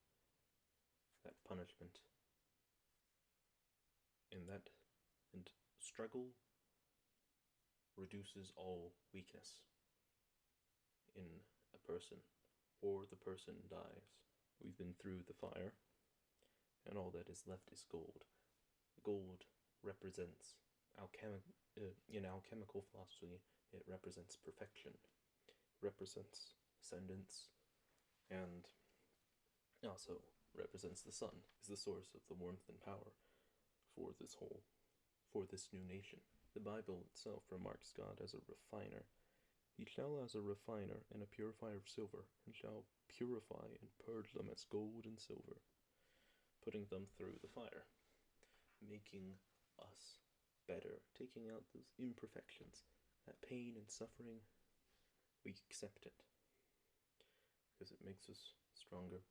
that punishment, and struggle reduces all weakness in a person, or the person dies. We've been through the fire, and all that is left is gold. Gold represents in alchemical philosophy, it represents perfection, represents ascendance, and also represents the sun, is the source of the warmth and power for this new nation. The Bible itself remarks God as a refiner. He shall as a refiner and a purifier of silver, and shall purify and purge them as gold and silver, putting them through the fire, making us better, taking out those imperfections, that pain and suffering. We accept it because it makes us stronger.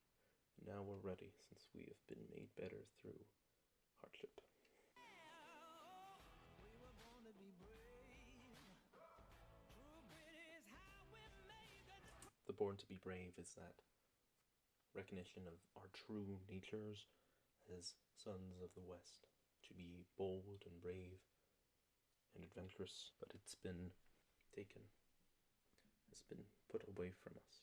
And now we're ready, since we have been made better through hardship. The born to be brave is that recognition of our true natures as sons of the West, to be bold and brave and adventurous, but it's been taken, has been put away from us.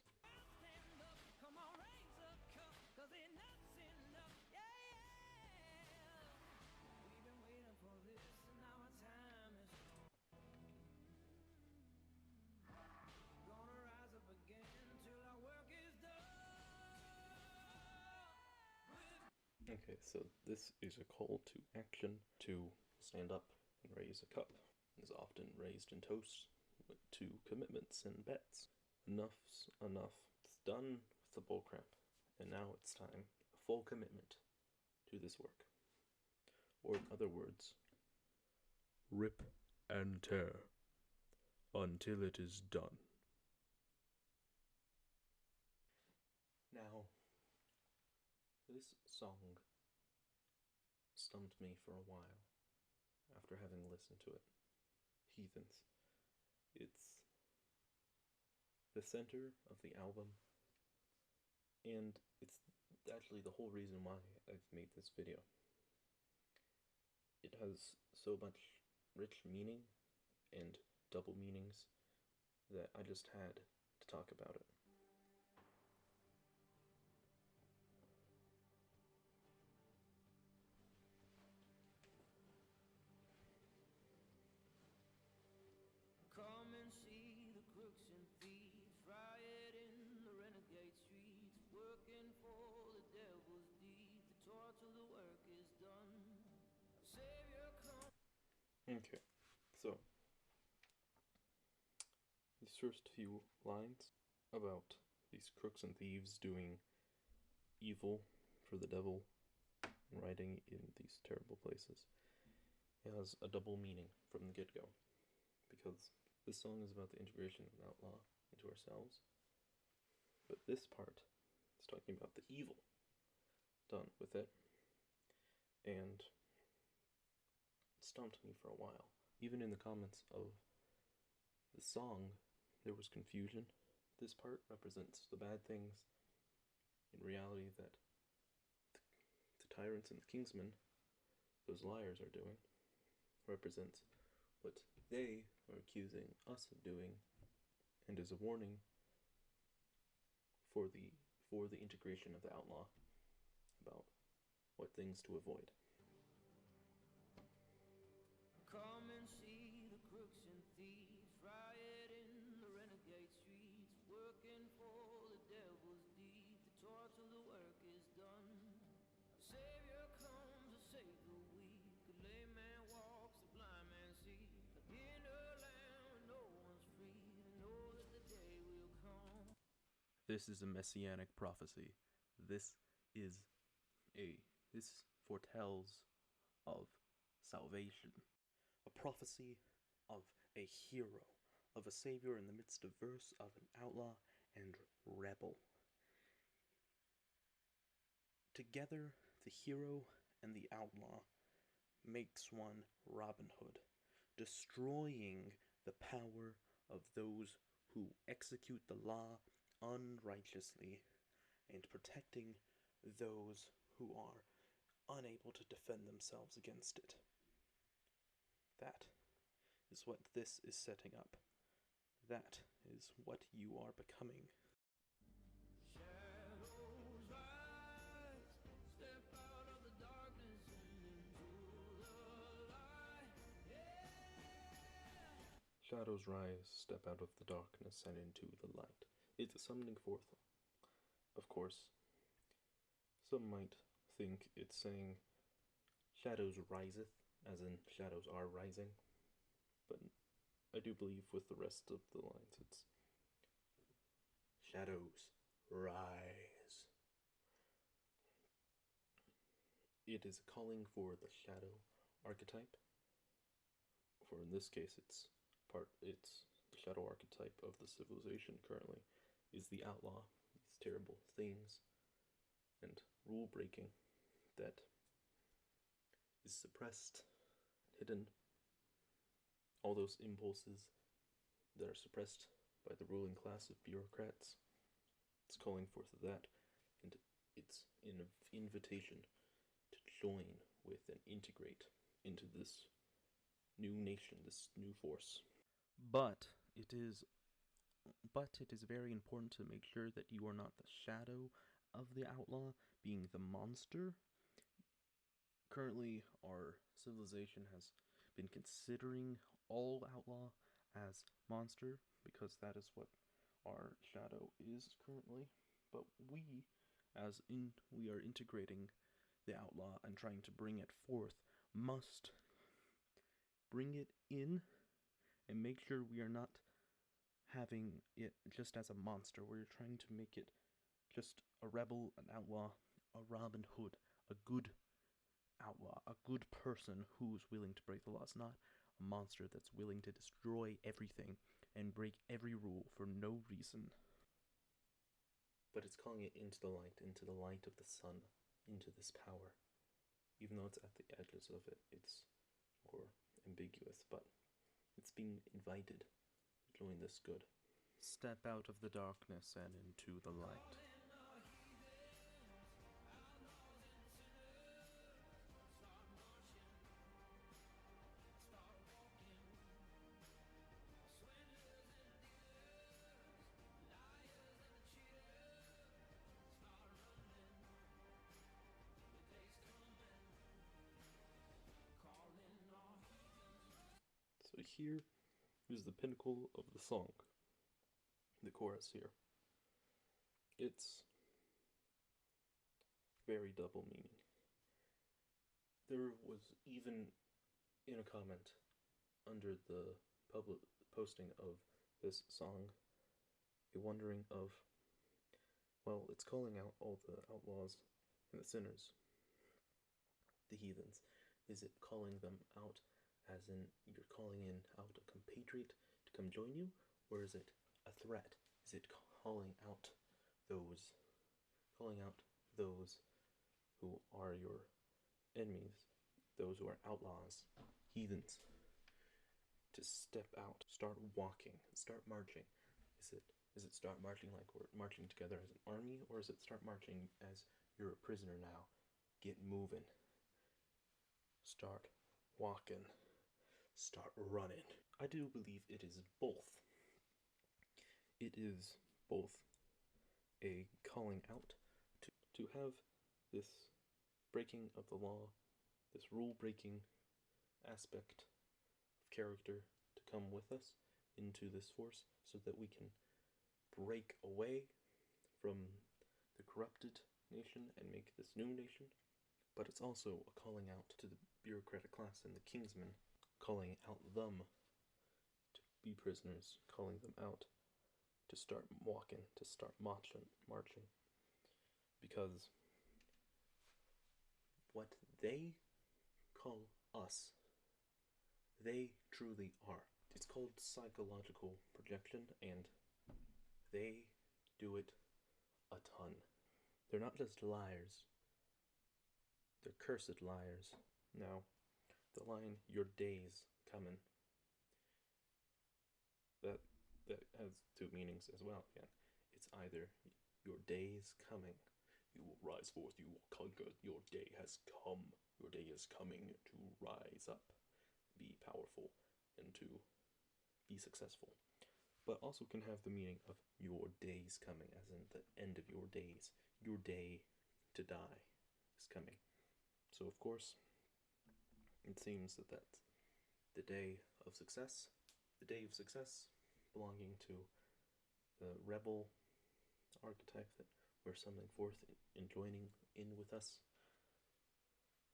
Okay, so this is a call to action, to stand up and raise a cup. It is often raised in toasts to commitments and bets. Enough's enough. It's done with the bullcrap. And now it's time. A full commitment to this work. Or in other words, rip and tear until it is done. Now, this song stumped me for a while after having listened to it. Heathens. It's the center of the album, and it's actually the whole reason why I've made this video. It has so much rich meaning and double meanings that I just had to talk about it. Come and see the crooks and thieves rioting the renegade streets, working for the devil's deed. The toil till the work is done. Savior, come. Okay, so these first few lines about these crooks and thieves doing evil for the devil and riding in these terrible places, it has a double meaning from the get-go, because this song is about the integration of an outlaw into ourselves, but this part is talking about the evil done with it, and it stumped me for a while. Even in the comments of the song, there was confusion. This part represents the bad things, in reality, that the tyrants and the kingsmen, those liars, are doing, represents what they are accusing us of doing, and is a warning for the integration of the outlaw about what things to avoid. Come and see the crooks and thieves rioting the renegade streets, working for the devil's deed. The toil till the work is done. A Savior comes to save the weak. A lame man walks, the blind man sees. In a land where no one's free, to know that the day will come. This is a messianic prophecy. This foretells of salvation. A prophecy of a hero, of a savior in the midst of verse, of an outlaw and rebel. Together, the hero and the outlaw makes one Robin Hood, destroying the power of those who execute the law unrighteously and protecting those who are unable to defend themselves against it. That is what this is setting up. That is what you are becoming. Shadows rise, step out of the darkness and into the light. Yeah. Shadows rise, step out of the darkness and into the light. It's a summoning forth. Of course, some might think it's saying shadows riseth, as in shadows are rising, but I do believe with the rest of the lines it's shadows rise. It is calling for the shadow archetype. For in this case, it's the shadow archetype of the civilization currently is the outlaw, these terrible things and rule breaking that is suppressed, hidden. All those impulses that are suppressed by the ruling class of bureaucrats. It's calling forth that, and it's an invitation to join with and integrate into this new nation, this new force. But it is very important to make sure that you are not the shadow of the outlaw, being the monster. Currently, our civilization has been considering all outlaw as monster because that is what our shadow is currently. But we are integrating the outlaw and trying to bring it forth, must bring it in and make sure we are not having it just as a monster. We're trying to make it just a rebel, an outlaw, a Robin Hood, a good outlaw, a good person who's willing to break the laws, not a monster that's willing to destroy everything and break every rule for no reason. But it's calling it into the light of the sun, into this power. Even though it's at the edges of it, it's more ambiguous, but it's being invited to join this good. Step out of the darkness and into the light. So here is the pinnacle of the song, the chorus here. It's very double meaning. There was even in a comment under the public posting of this song a wondering of, well, it's calling out all the outlaws and the sinners, the heathens. Is it calling them out as in you're calling in out a compatriot to come join you, or is it a threat? Is it calling out those who are your enemies, those who are outlaws, heathens, to step out, start walking, start marching? Is it start marching like we're marching together as an army, or is it start marching as you're a prisoner now? Get moving. Start walking. Start running. I do believe it is both. It is both a calling out to have this breaking of the law, this rule-breaking aspect of character to come with us into this force so that we can break away from the corrupted nation and make this new nation. But it's also a calling out to the bureaucratic class and the kingsmen, calling out them to be prisoners, calling them out to start walking, to start marching. Because what they call us, they truly are. It's called psychological projection, and they do it a ton. They're not just liars, they're cursed liars. Now, the line, your day's coming, that has two meanings as well. Again, it's either your day's coming, you will rise forth, you will conquer, your day has come, your day is coming to rise up, be powerful, and to be successful. But also can have the meaning of your day's coming, as in the end of your days. Your day to die is coming. So of course, it seems that that's the day of success. The day of success belonging to the rebel archetype that we're summoning forth and joining in with us.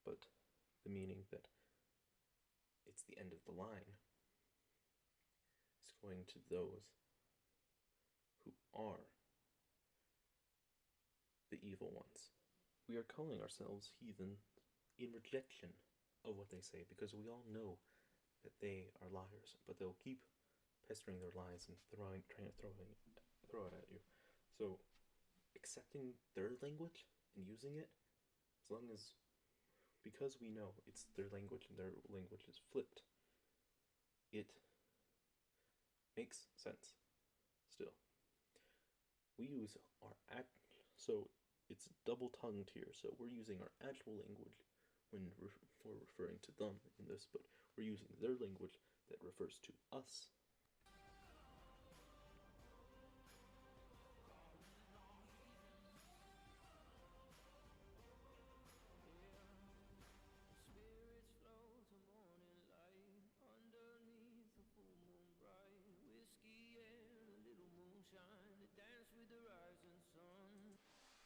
But the meaning that it's the end of the line is going to those who are the evil ones. We are calling ourselves heathen in rejection of what they say, because we all know that they are liars, but they'll keep pestering their lies and trying to throw it at you. So accepting their language and using it, as long as, because we know it's their language and their language is flipped, it makes sense still. We use our so it's double-tongued here, so we're using our actual language when we're referring to them in this, but we're using their language that refers to us.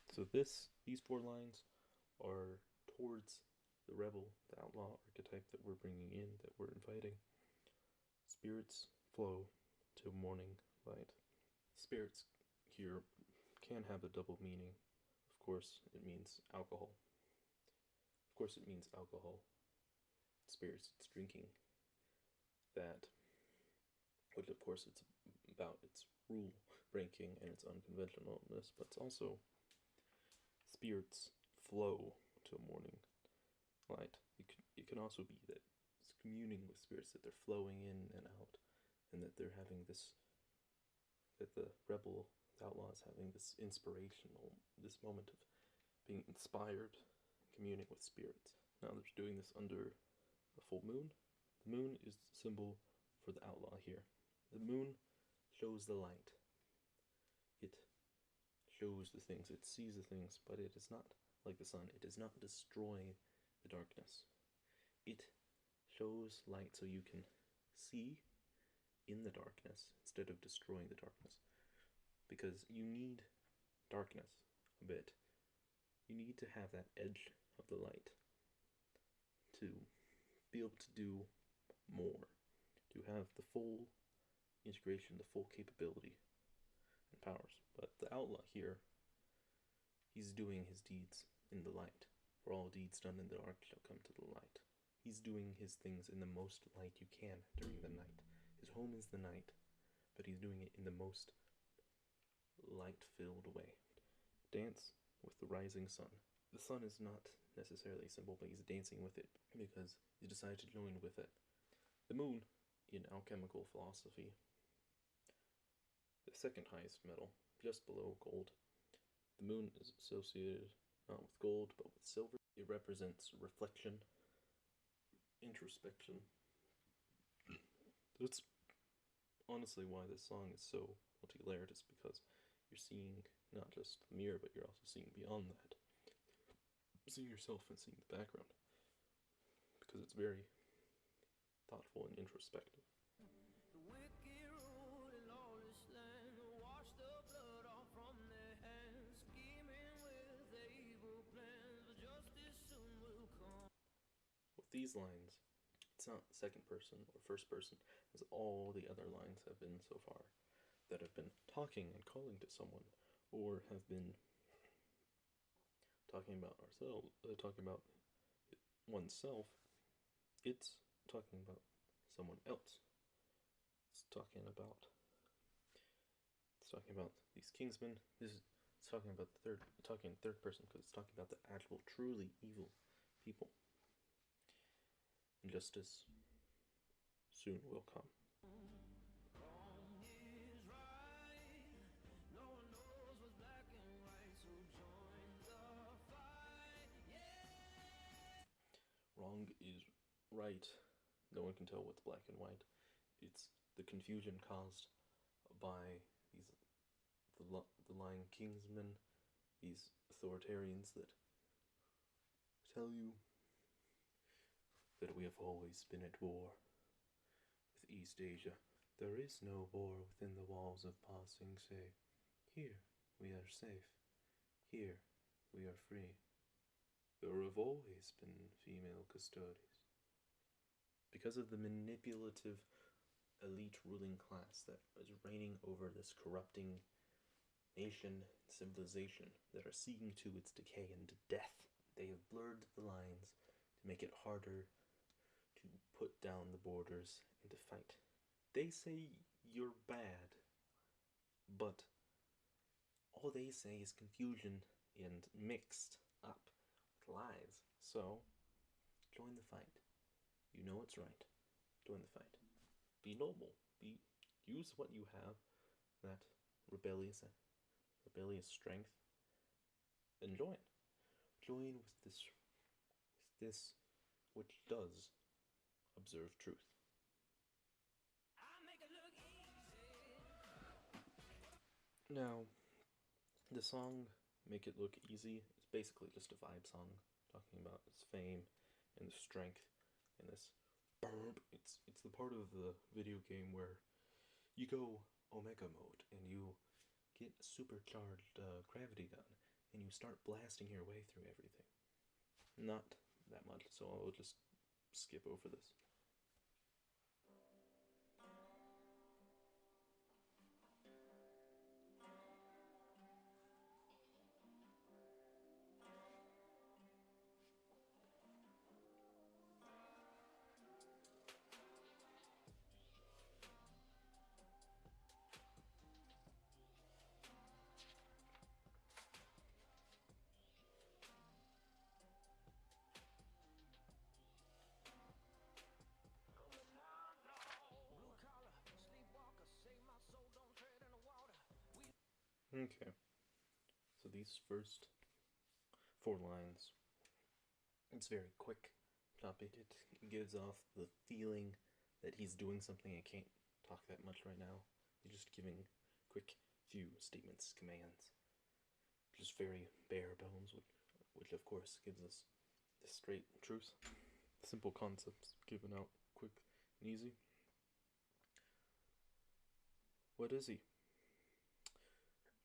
So these 4 lines are towards the rebel, the outlaw archetype that we're bringing in, that we're inviting. Spirits flow to morning light. Spirits here can have a double meaning. Of course, it means alcohol. Spirits, it's drinking. that, which of course it's about its rule breaking and its unconventionalness, but it's also spirits flow to a morning light. It can also be that it's communing with spirits, that they're flowing in and out, and that they're having this, that the outlaws having this inspirational, this moment of being inspired, communing with spirits. Now they're doing this under a full moon. The moon is the symbol for the outlaw here. The moon shows the light. It shows the things, it sees the things, but it is not like the sun. It does not destroy the darkness. It shows light so you can see in the darkness instead of destroying the darkness. Because you need darkness a bit. You need to have that edge of the light to be able to do more, to have the full integration, the full capability and powers. But the outlaw here, he's doing his deeds in the light. For all deeds done in the dark shall come to the light. He's doing his things in the most light you can during the night. His home is the night, but he's doing it in the most light-filled way. Dance with the rising sun. The sun is not necessarily a symbol, but he's dancing with it because he decided to join with it. The moon, in alchemical philosophy, the second highest metal, just below gold. The moon is associated not with gold, but with silver. It represents reflection, introspection. That's honestly why this song is so multi-layered, is because you're seeing not just the mirror, but you're also seeing beyond that. Seeing yourself and seeing the background. Because it's very thoughtful and introspective. The wicked ruled a lawless land, wash the blood off from their hands, scheming with evil plans, but justice soon will come. With these lines, it's not second person or first person, as all the other lines have been so far, that have been talking and calling to someone, or have been talking about ourselves, talking about oneself. It's talking about someone else. It's talking about these kingsmen. It's talking about talking in third person, because it's talking about the actual, truly evil people. And justice soon will come. Wrong is right. No one can tell what's black and white. It's the confusion caused by the lying kingsmen, these authoritarians that tell you that we have always been at war with East Asia. There is no war within the walls of Pa Sing Se. Here we are safe. Here we are free. There have always been female custodies. Because of the manipulative elite ruling class that is reigning over this corrupting nation and civilization that are seeing to its decay and death, they have blurred the lines to make it harder to put down the borders and to fight. They say you're bad, but all they say is confusion and mixed up lies. So, join the fight. You know it's right. Join the fight. Be noble. Use what you have, that rebellious strength, and join. Join with this which does observe truth. Now, the song Make It Look Easy is basically just a vibe song talking about its fame and the strength and this burp. It's the part of the video game where you go Omega mode and you get a supercharged gravity gun and you start blasting your way through everything. Not that much, so I'll just skip over this. Okay. So these first 4 lines, it's very quick. It gives off the feeling that he's doing something. I can't talk that much right now. He's just giving quick few statements, commands. Just very bare bones, which of course gives us the straight truth. Simple concepts given out quick and easy. What is he?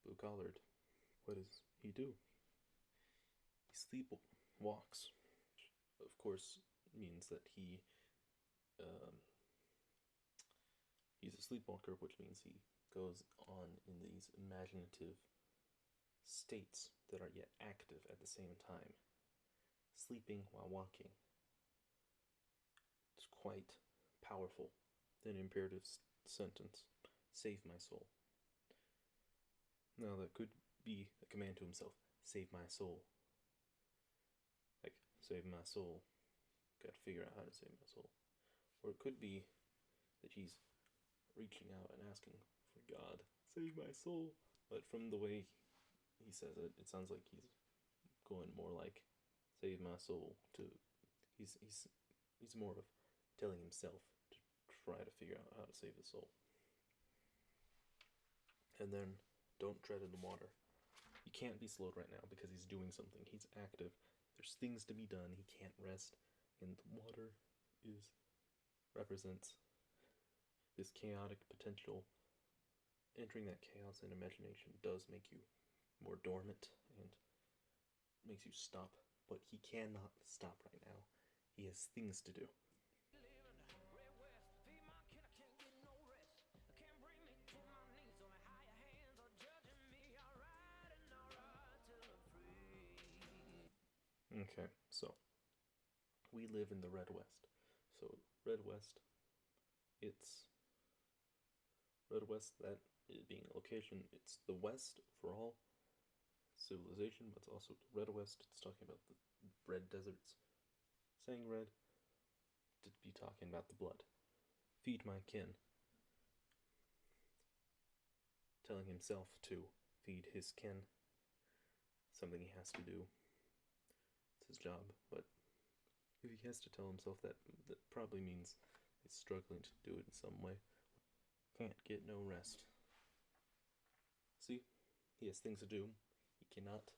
Blue collared. What does he do? He sleepwalks. Of course, means that he's a sleepwalker, which means he goes on in these imaginative states that are yet active at the same time, sleeping while walking. It's quite powerful. An imperative sentence: save my soul. Now, that could be a command to himself: save my soul. Like, save my soul. Gotta figure out how to save my soul. Or it could be that he's reaching out and asking for God, save my soul. But from the way he says it, it sounds like he's going more like, save my soul. He's more of telling himself to try to figure out how to save his soul. And then, don't tread in the water. He can't be slowed right now because he's doing something. He's active. There's things to be done. He can't rest. And the water represents this chaotic potential. Entering that chaos and imagination does make you more dormant and makes you stop. But he cannot stop right now. He has things to do. Okay, so we live in the Red West. So Red West, it's Red West, that being a location, it's the West for all civilization, but it's also the Red West. It's talking about the red deserts. Saying red, to be talking about the blood. Feed my kin. Telling himself to feed his kin. Something he has to do. It's his job, but if he has to tell himself that, that probably means he's struggling to do it in some way. Can't get no rest. See, he has things to do. He cannot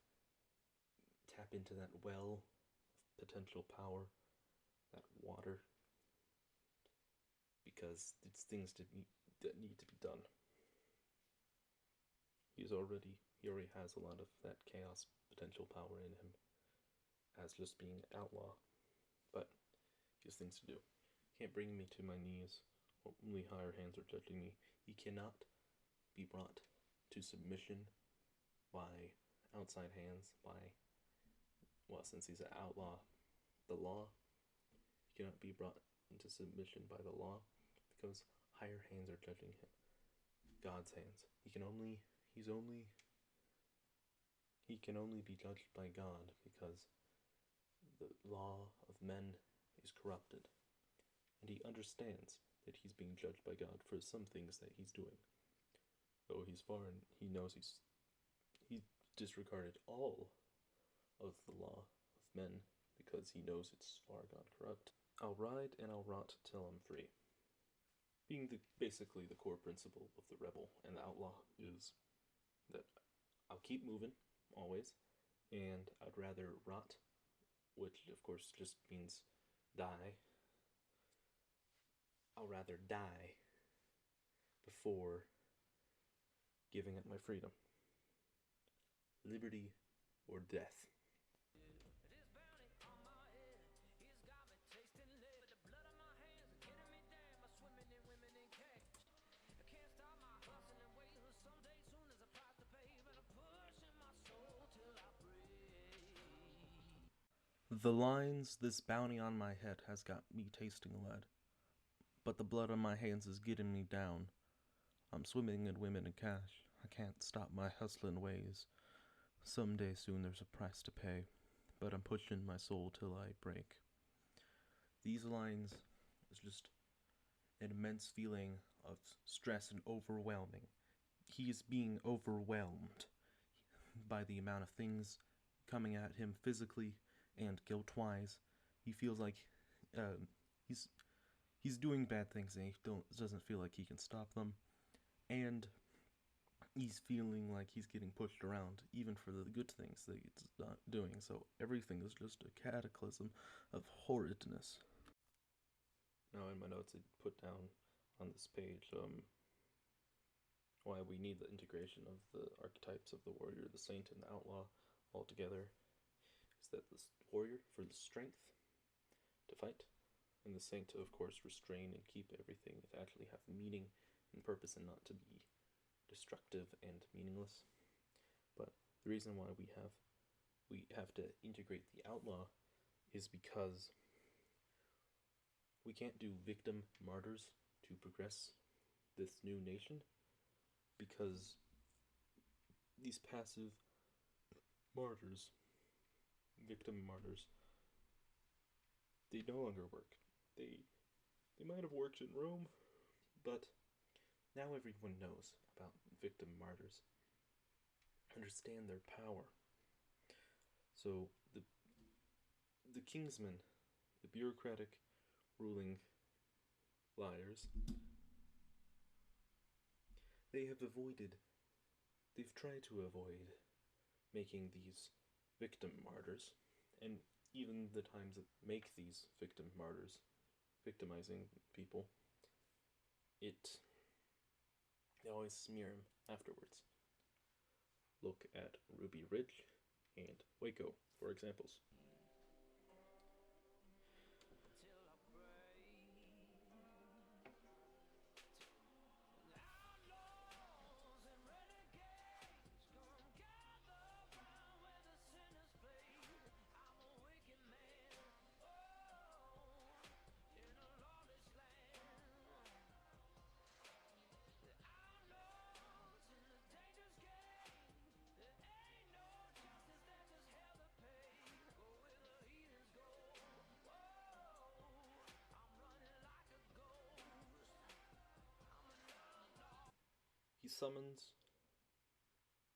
tap into that well of potential power, that water, because it's things that need to be done. He already has a lot of that chaos potential power in him as just being an outlaw, but he has things to do. Can't bring me to my knees. Only higher hands are judging me. He cannot be brought to submission by outside hands, since he's an outlaw, the law. He cannot be brought into submission by the law because higher hands are judging him. God's hands. He can only be judged by God because the law of men is corrupted. And he understands that he's being judged by God for some things that he's doing. Though he's far and he knows he disregarded all of the law of men because he knows it's far gone corrupt. I'll ride and I'll rot till I'm free. Being basically the core principle of the rebel and the outlaw is that I'll keep moving, always, and I'd rather rot, which of course just means die. I'll rather die before giving up my freedom. Liberty or death. The lines, "This bounty on my head has got me tasting lead, but the blood on my hands is getting me down. I'm swimming in women and cash. I can't stop my hustling ways. Someday soon there's a price to pay, but I'm pushing my soul till I break." These lines is just an immense feeling of stress and overwhelming. he is being overwhelmed by the amount of things coming at him physically and guilt-wise. He feels like he's doing bad things and he doesn't feel like he can stop them, and he's feeling like he's getting pushed around even for the good things that he's not doing. So everything is just a cataclysm of horridness. Now, in my notes, I put down on this page why we need the integration of the archetypes of the warrior, the saint, and the outlaw all together. Is that the warrior for the strength to fight, and the saint to, of course, restrain and keep everything to actually have meaning and purpose and not to be destructive and meaningless. But the reason why we have to integrate the outlaw is because we can't do victim martyrs to progress this new nation, because these passive martyrs, victim martyrs, they no longer work. They might have worked in Rome, but now everyone knows about victim martyrs, understand their power. So the kingsmen, the bureaucratic ruling liars, they've tried to avoid making these victim martyrs, and even the times that make these victim martyrs, victimizing people, they always smear him afterwards. Look at Ruby Ridge and Waco for examples. He summons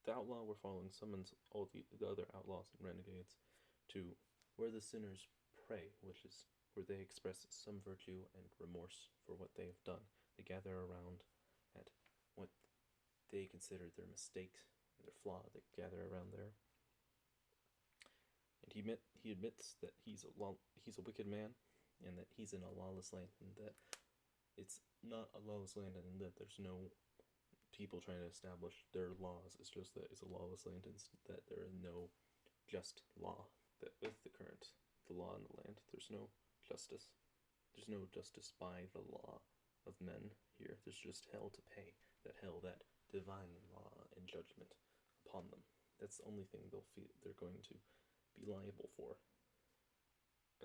the outlaw we're following, summons all the other outlaws and renegades to where the sinners pray, which is where they express some virtue and remorse for what they have done. They gather around at what they consider their mistake, their flaw. They gather around there, and he admits that he's a wicked man, and that he's in a lawless land, and that it's not a lawless land, and that there's no people trying to establish their laws. It's just that it's a lawless land, and that there is no just law. That with the law in the land, there's no justice. There's no justice by the law of men here. There's just hell to pay. That hell, that divine law and judgment upon them. That's the only thing they're going to be liable for.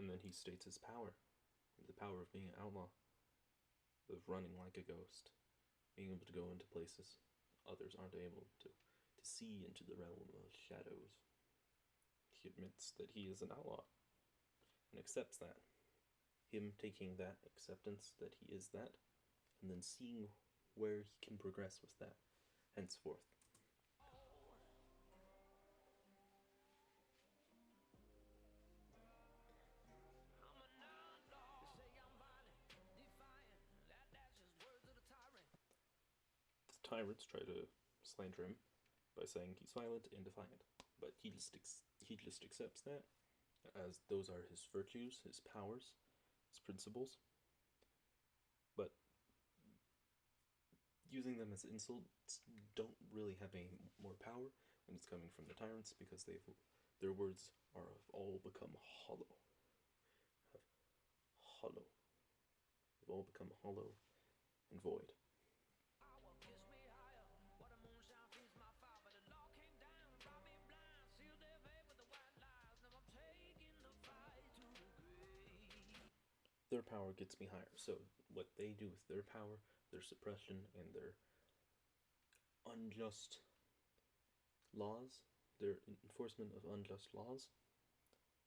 And then he states his power. The power of being an outlaw. Of running like a ghost. Being able to go into places others aren't able to see into the realm of shadows. He admits that he is an outlaw and accepts that. Him taking that acceptance that he is that, and then seeing where he can progress with that henceforth. Tyrants try to slander him by saying he's violent and defiant, but he just accepts that as those are his virtues, his powers, his principles. But using them as insults don't really have any more power when it's coming from the tyrants, because their words have all become hollow. They've all become hollow and void. Their power gets me higher. So what they do with their power, their suppression, and their unjust laws, their enforcement of unjust laws,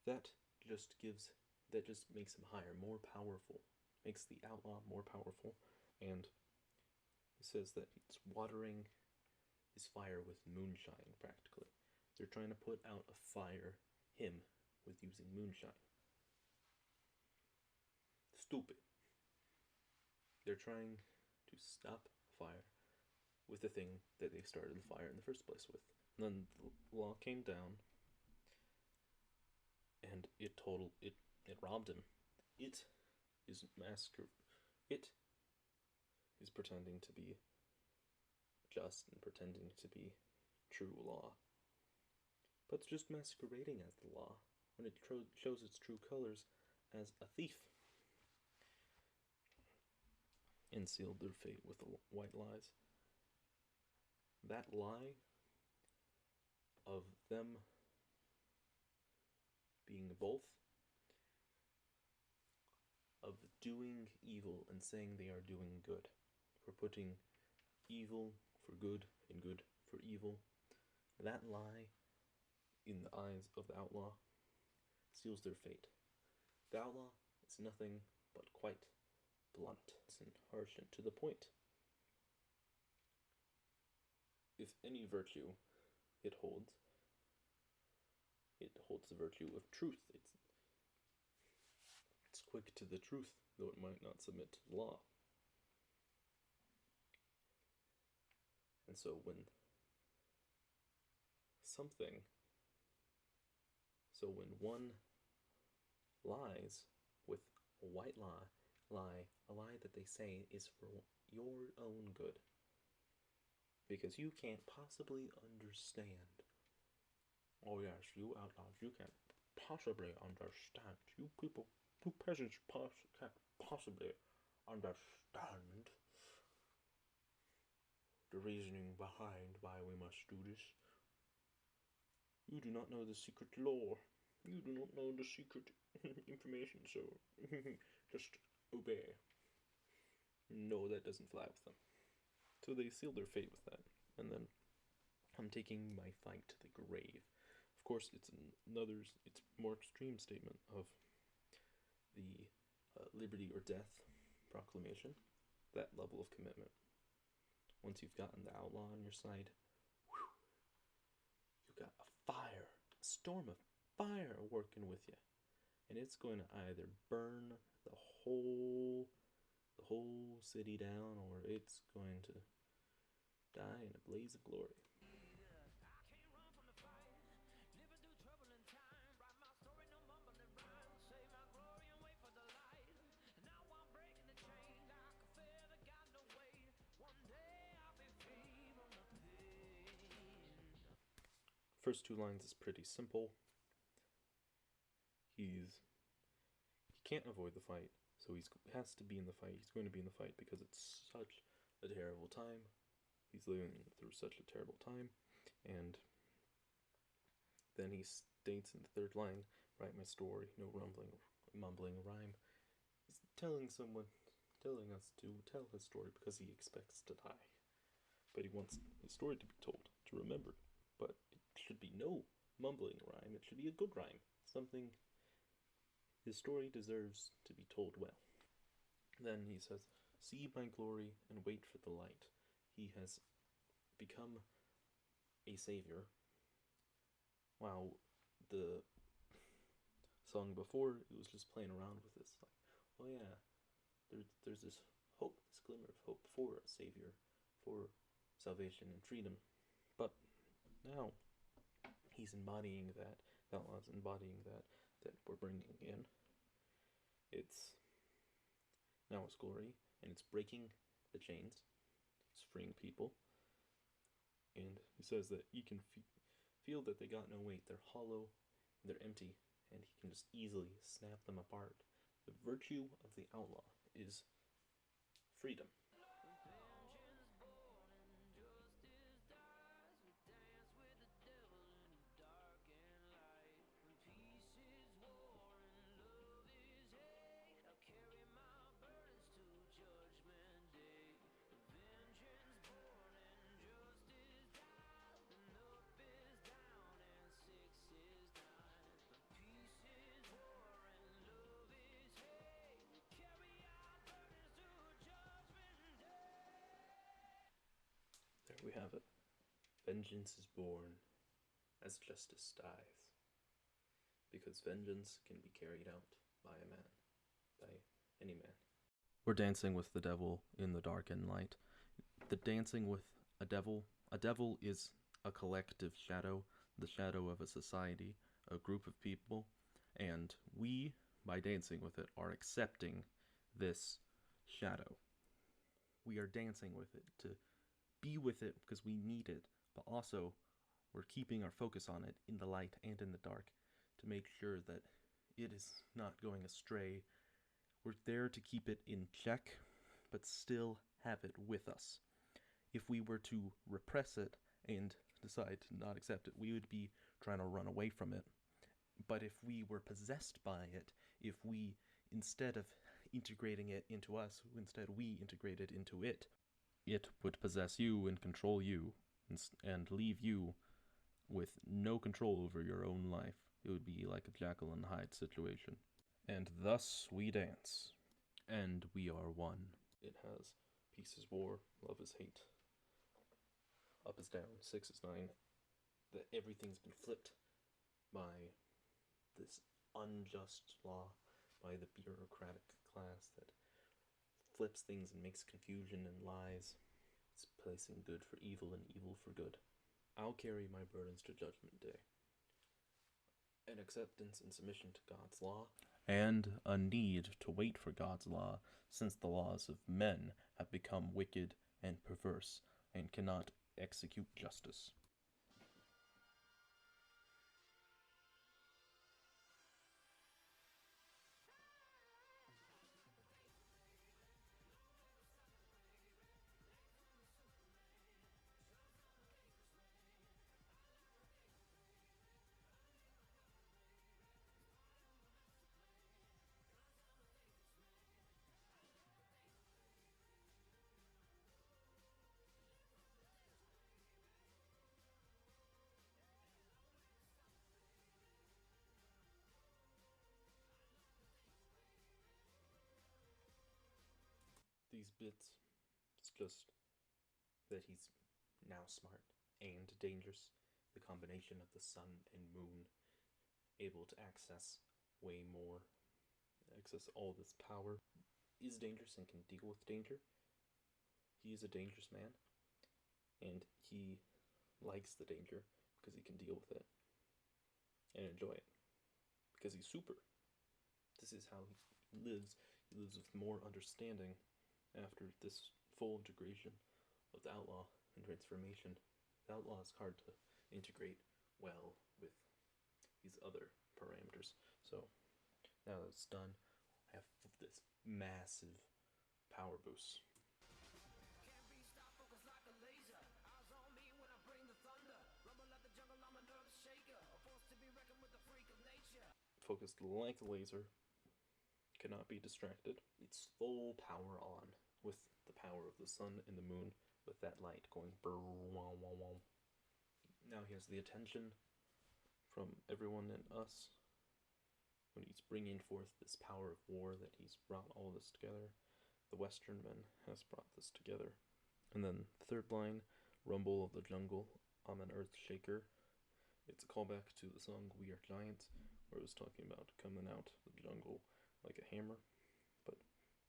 that just makes him higher, more powerful, makes the outlaw more powerful. And he says that it's watering is fire with moonshine, practically. They're trying to put out a fire him with using moonshine. Stupid. They're trying to stop fire with the thing that they started the fire in the first place with. And then the law came down, and it robbed him. It is It is pretending to be just and pretending to be true law, but it's just masquerading as the law when it shows its true colors as a thief. And sealed their fate with the white lies. That lie of them being both, of doing evil and saying they are doing good, for putting evil for good and good for evil, that lie, in the eyes of the outlaw, seals their fate. The outlaw is nothing but quite blunt and harsh and to the point. If any virtue it holds the virtue of truth. It's quick to the truth, though it might not submit to the law. And so when one lies with a white lie, a lie that they say is for your own good, because you can't possibly understand. Oh yes, you outlaws, you can't possibly understand. You people, you peasants can't possibly understand the reasoning behind why we must do this. You do not know the secret lore. You do not know the secret information, so just obey. No, that doesn't fly with them. So they seal their fate with that. And then I'm taking my fight to the grave. Of course, it's more extreme statement of the liberty or death proclamation. That level of commitment. Once you've gotten the outlaw on your side, you got a storm of fire working with you. And it's going to either burn the whole city down, or it's going to die in a blaze of glory. First two lines is pretty simple. He can't avoid the fight, so he has to be in the fight. He's going to be in the fight because it's such a terrible time. He's living through such a terrible time. And then he states in the third line, write my story, no mumbling rhyme. He's telling us to tell his story because he expects to die. But he wants his story to be told, to remember. But it should be no mumbling rhyme. It should be a good rhyme. Something his story deserves to be told well. Then he says, see my glory and wait for the light. He has become a savior. While the song before, it was just playing around with this, like, oh yeah, there's this hope, this glimmer of hope for a savior, for salvation and freedom. But now he's embodying that. The outlaw's embodying that we're bringing in. It's now his glory, and it's breaking the chains. It's freeing people. And he says that he can feel that they got no weight. They're hollow, they're empty, and he can just easily snap them apart. The virtue of the outlaw is freedom. vengeance is born as justice dies. Because vengeance can be carried out by a man, by any man. We're dancing with the devil in the dark and light. The dancing with a devil is a collective shadow, the shadow of a society, a group of people, and we, by dancing with it, are accepting this shadow. We are dancing with it to be with it because we need it, but also we're keeping our focus on it in the light and in the dark to make sure that it is not going astray. We're there to keep it in check, but still have it with us. If we were to repress it and decide to not accept it, we would be trying to run away from it. But if we were possessed by it, if we, instead of integrating it into us, instead we integrate it into it, it would possess you and control you and leave you with no control over your own life. It would be like a Jekyll and Hyde situation. And thus we dance, and we are one. It has peace is war, love is hate, up is down, 6 is 9. That everything's been flipped by this unjust law, by the bureaucratic class that flips things and makes confusion and lies. It's placing good for evil and evil for good. I'll carry my burdens to Judgment Day. An acceptance and submission to God's law. And a need to wait for God's law, since the laws of men have become wicked and perverse and cannot execute justice. These bits, it's just that he's now smart and dangerous. The combination of the sun and moon, able to access way more, access all this power, is dangerous and can deal with danger. He is a dangerous man, and he likes the danger because he can deal with it and enjoy it because he's super. This is how he lives. He lives with more understanding after this full integration of the outlaw and transformation. The outlaw is hard to integrate well with these other parameters. So now that it's done, I have this massive power boost. Focused like a laser, cannot be distracted. It's full power on with the power of the sun and the moon, with that light going brrr, wow, wow, wow. Now he has the attention from everyone and us when he's bringing forth this power of war that he's brought all this together. The Western men has brought this together. And then the third line, Rumble of the Jungle, I'm an earth shaker. It's a callback to the song We Are Giants, where it was talking about coming out of the jungle like a hammer, but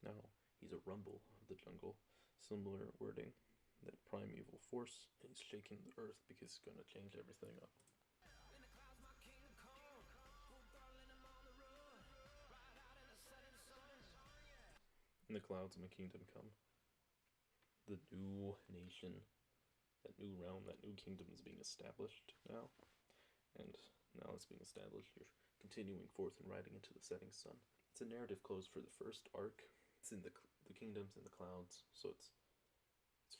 now he's a rumble of the jungle. Similar wording, that primeval force, and he's shaking the earth because he's going to change everything up. In the clouds my kingdom come. The new nation, that new realm, that new kingdom is being established now, and now it's being established, you're continuing forth and riding into the setting sun. It's a narrative close for the first arc. It's in the kingdoms in the clouds, so it's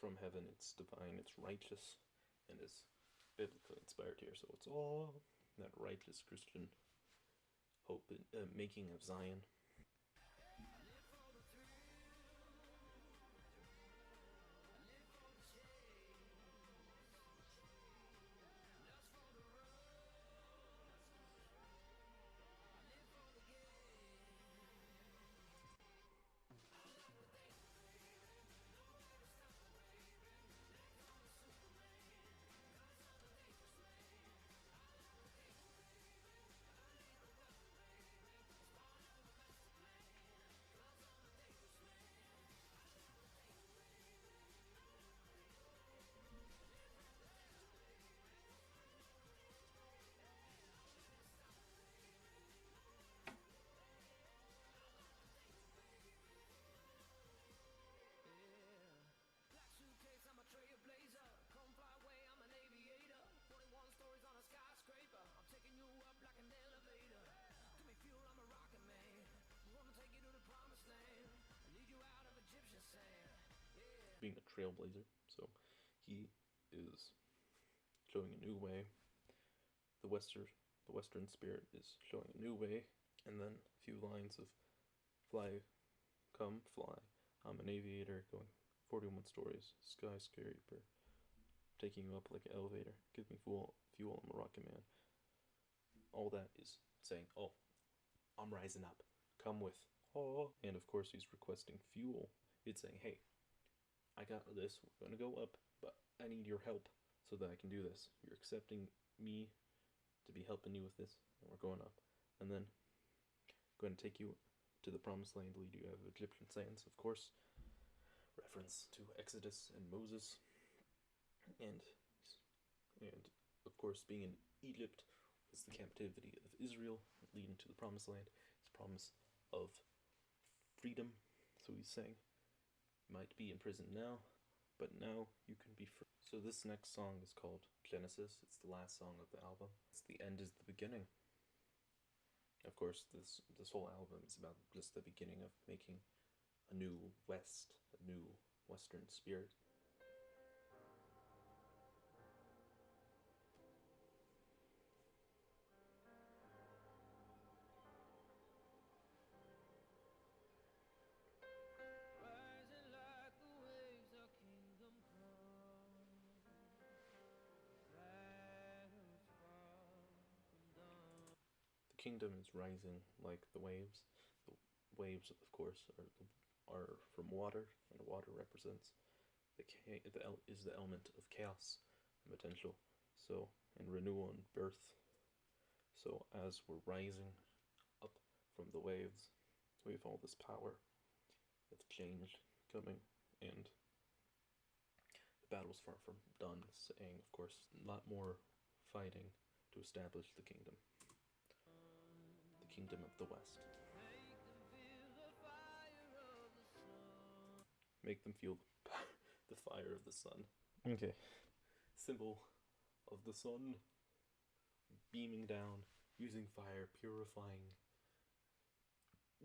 from heaven, it's divine, it's righteous, and is biblically inspired here. So it's all that righteous Christian hope and making of Zion. being a trailblazer. So he is showing a new way. The Western spirit is showing a new way, and then a few lines of fly, come, fly. I'm an aviator going 41 stories, skyscraper, taking you up like an elevator. Give me fuel, I'm a rocket man. All that is saying, oh, I'm rising up. Come with. Oh. And of course, he's requesting fuel. It's saying, hey, I got this. We're going to go up, but I need your help so that I can do this. You're accepting me to be helping you with this, and we're going up. And then going to take you to the promised land, lead you out of Egyptian sands, of course. Reference to Exodus and Moses. And of course, being in Egypt was the captivity of Israel, leading to the promised land. It's a promise of freedom. So he's saying, you might be in prison now, but now you can be free. So this next song is called Genesis. It's the last song of the album. It's the end is the beginning. Of course, this whole album is about just the beginning of making a new West, a new Western spirit. The kingdom is rising like the waves. The waves, of course, are from water, and water represents is the element of chaos and potential. So, and renewal and birth. So, as we're rising up from the waves, we have all this power of change coming, and the battle's far from done. Saying, of course, a lot more fighting to establish the kingdom of the West. Make them feel the fire of the sun. Okay. Symbol of the sun beaming down, using fire, purifying.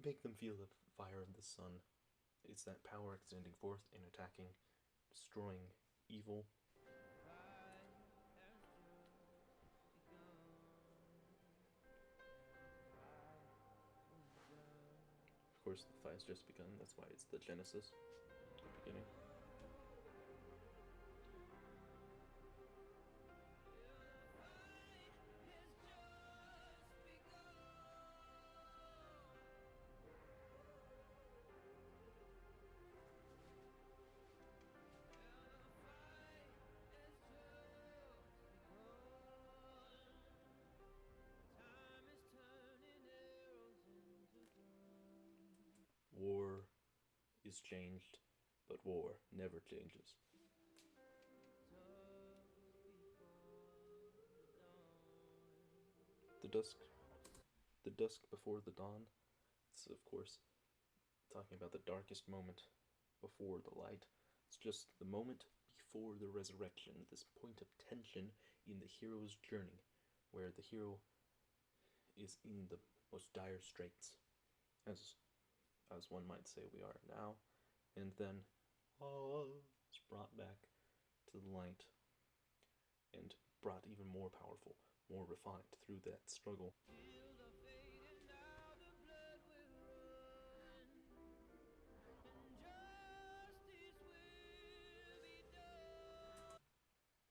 Make them feel the fire of the sun. It's that power extending forth and attacking, destroying evil. Of course, the fight's just begun. That's why it's the Genesis, the beginning. War is changed, but war never changes. The dusk before the dawn. It's, of course, talking about the darkest moment before the light. It's just the moment before the resurrection, this point of tension in the hero's journey, where the hero is in the most dire straits, as one might say we are now, and then is brought back to the light and brought even more powerful, more refined through that struggle.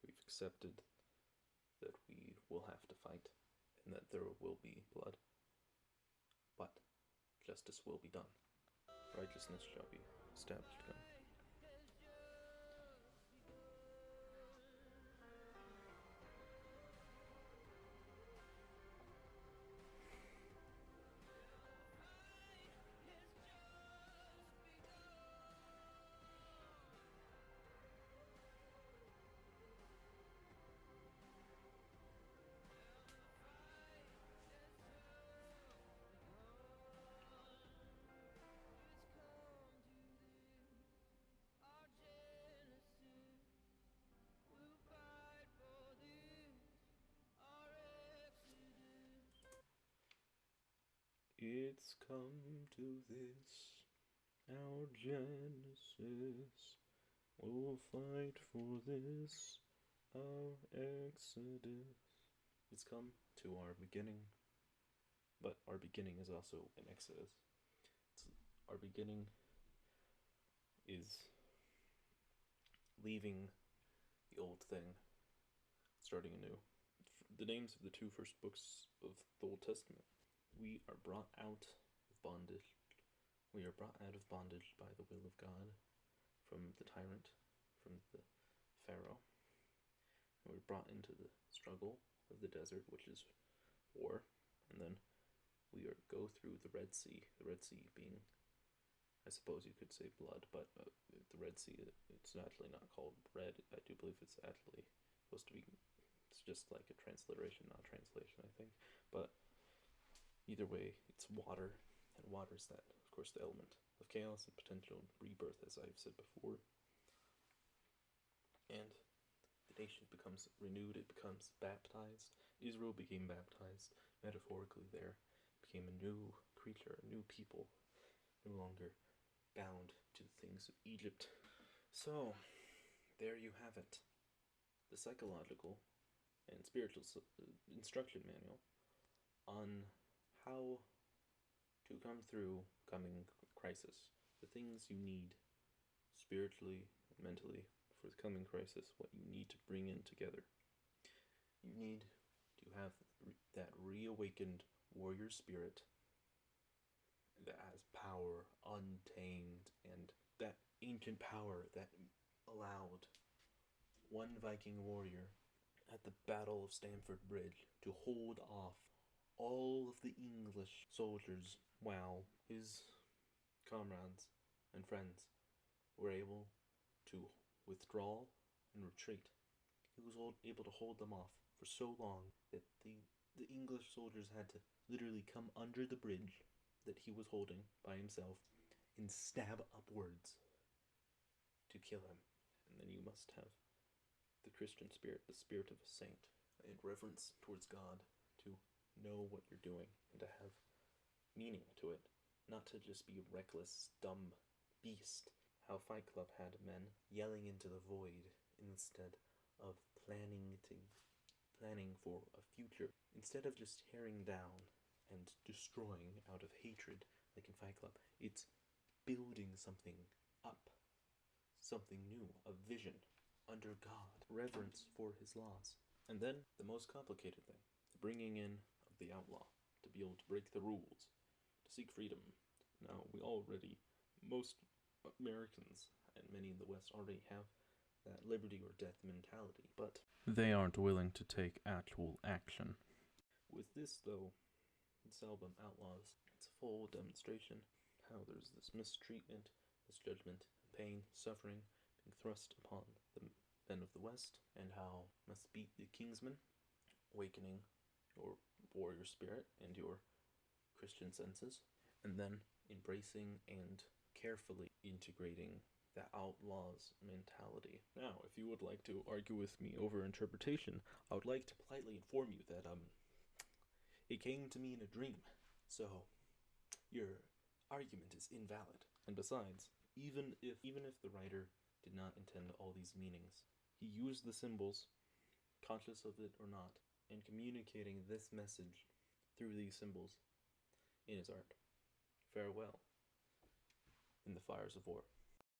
We've accepted that we will have to fight and that there will be blood, but justice will be done. Righteousness shall be established. It's come to this, Our Genesis will fight for this, our Exodus. It's come to our beginning, but our beginning is also an exodus. Our beginning is leaving the old thing, starting anew. The names of the two first books of the Old Testament. We are brought out of bondage. We are brought out of bondage by the will of God from the tyrant, from the Pharaoh. And we're brought into the struggle of the desert, which is war, and then we go through the Red Sea being, I suppose you could say blood, but the Red Sea, it's actually not called red. I do believe it's actually supposed to be, it's just like a transliteration, not translation, I think. But either way, it's water, and water is that, of course, the element of chaos and potential rebirth, as I've said before. And the nation becomes renewed, it becomes baptized. Israel became baptized, metaphorically there, became a new creature, a new people, no longer bound to the things of Egypt. So, there you have it. The psychological and spiritual instruction manual on how to come through coming crisis. The things you need spiritually and mentally for the coming crisis, what you need to bring in together. You need to have that reawakened warrior spirit that has power untamed, and that ancient power that allowed one Viking warrior at the Battle of Stamford Bridge to hold off all of the English soldiers while his comrades and friends were able to withdraw and retreat. He was able to hold them off for so long that the English soldiers had to literally come under the bridge that he was holding by himself and stab upwards to kill him. And then you must have the Christian spirit, the spirit of a saint, and reverence towards God, to know what you're doing and to have meaning to it, not to just be a reckless, dumb beast. How Fight Club had men yelling into the void instead of planning for a future. Instead of just tearing down and destroying out of hatred, like in Fight Club, it's building something up, something new, a vision under God, reverence for his laws. And then the most complicated thing, the bringing in of the outlaw, to be able to break the rules, to seek freedom. Now, most Americans and many in the West already have that liberty or death mentality, but they aren't willing to take actual action. With this, though, this album, Outlaws, it's a full demonstration how there's this mistreatment, misjudgment, pain, suffering being thrust upon the men of the West, and how must beat the Kingsman, awakening your warrior spirit and your Christian senses, and then embracing and carefully integrating the Outlaws mentality. Now, if you would like to argue with me over interpretation, I would like to politely inform you that it came to me in a dream, so your argument is invalid. And besides, even if the writer did not intend all these meanings, he used the symbols, conscious of it or not, in communicating this message through these symbols in his art. Farewell in the fires of war.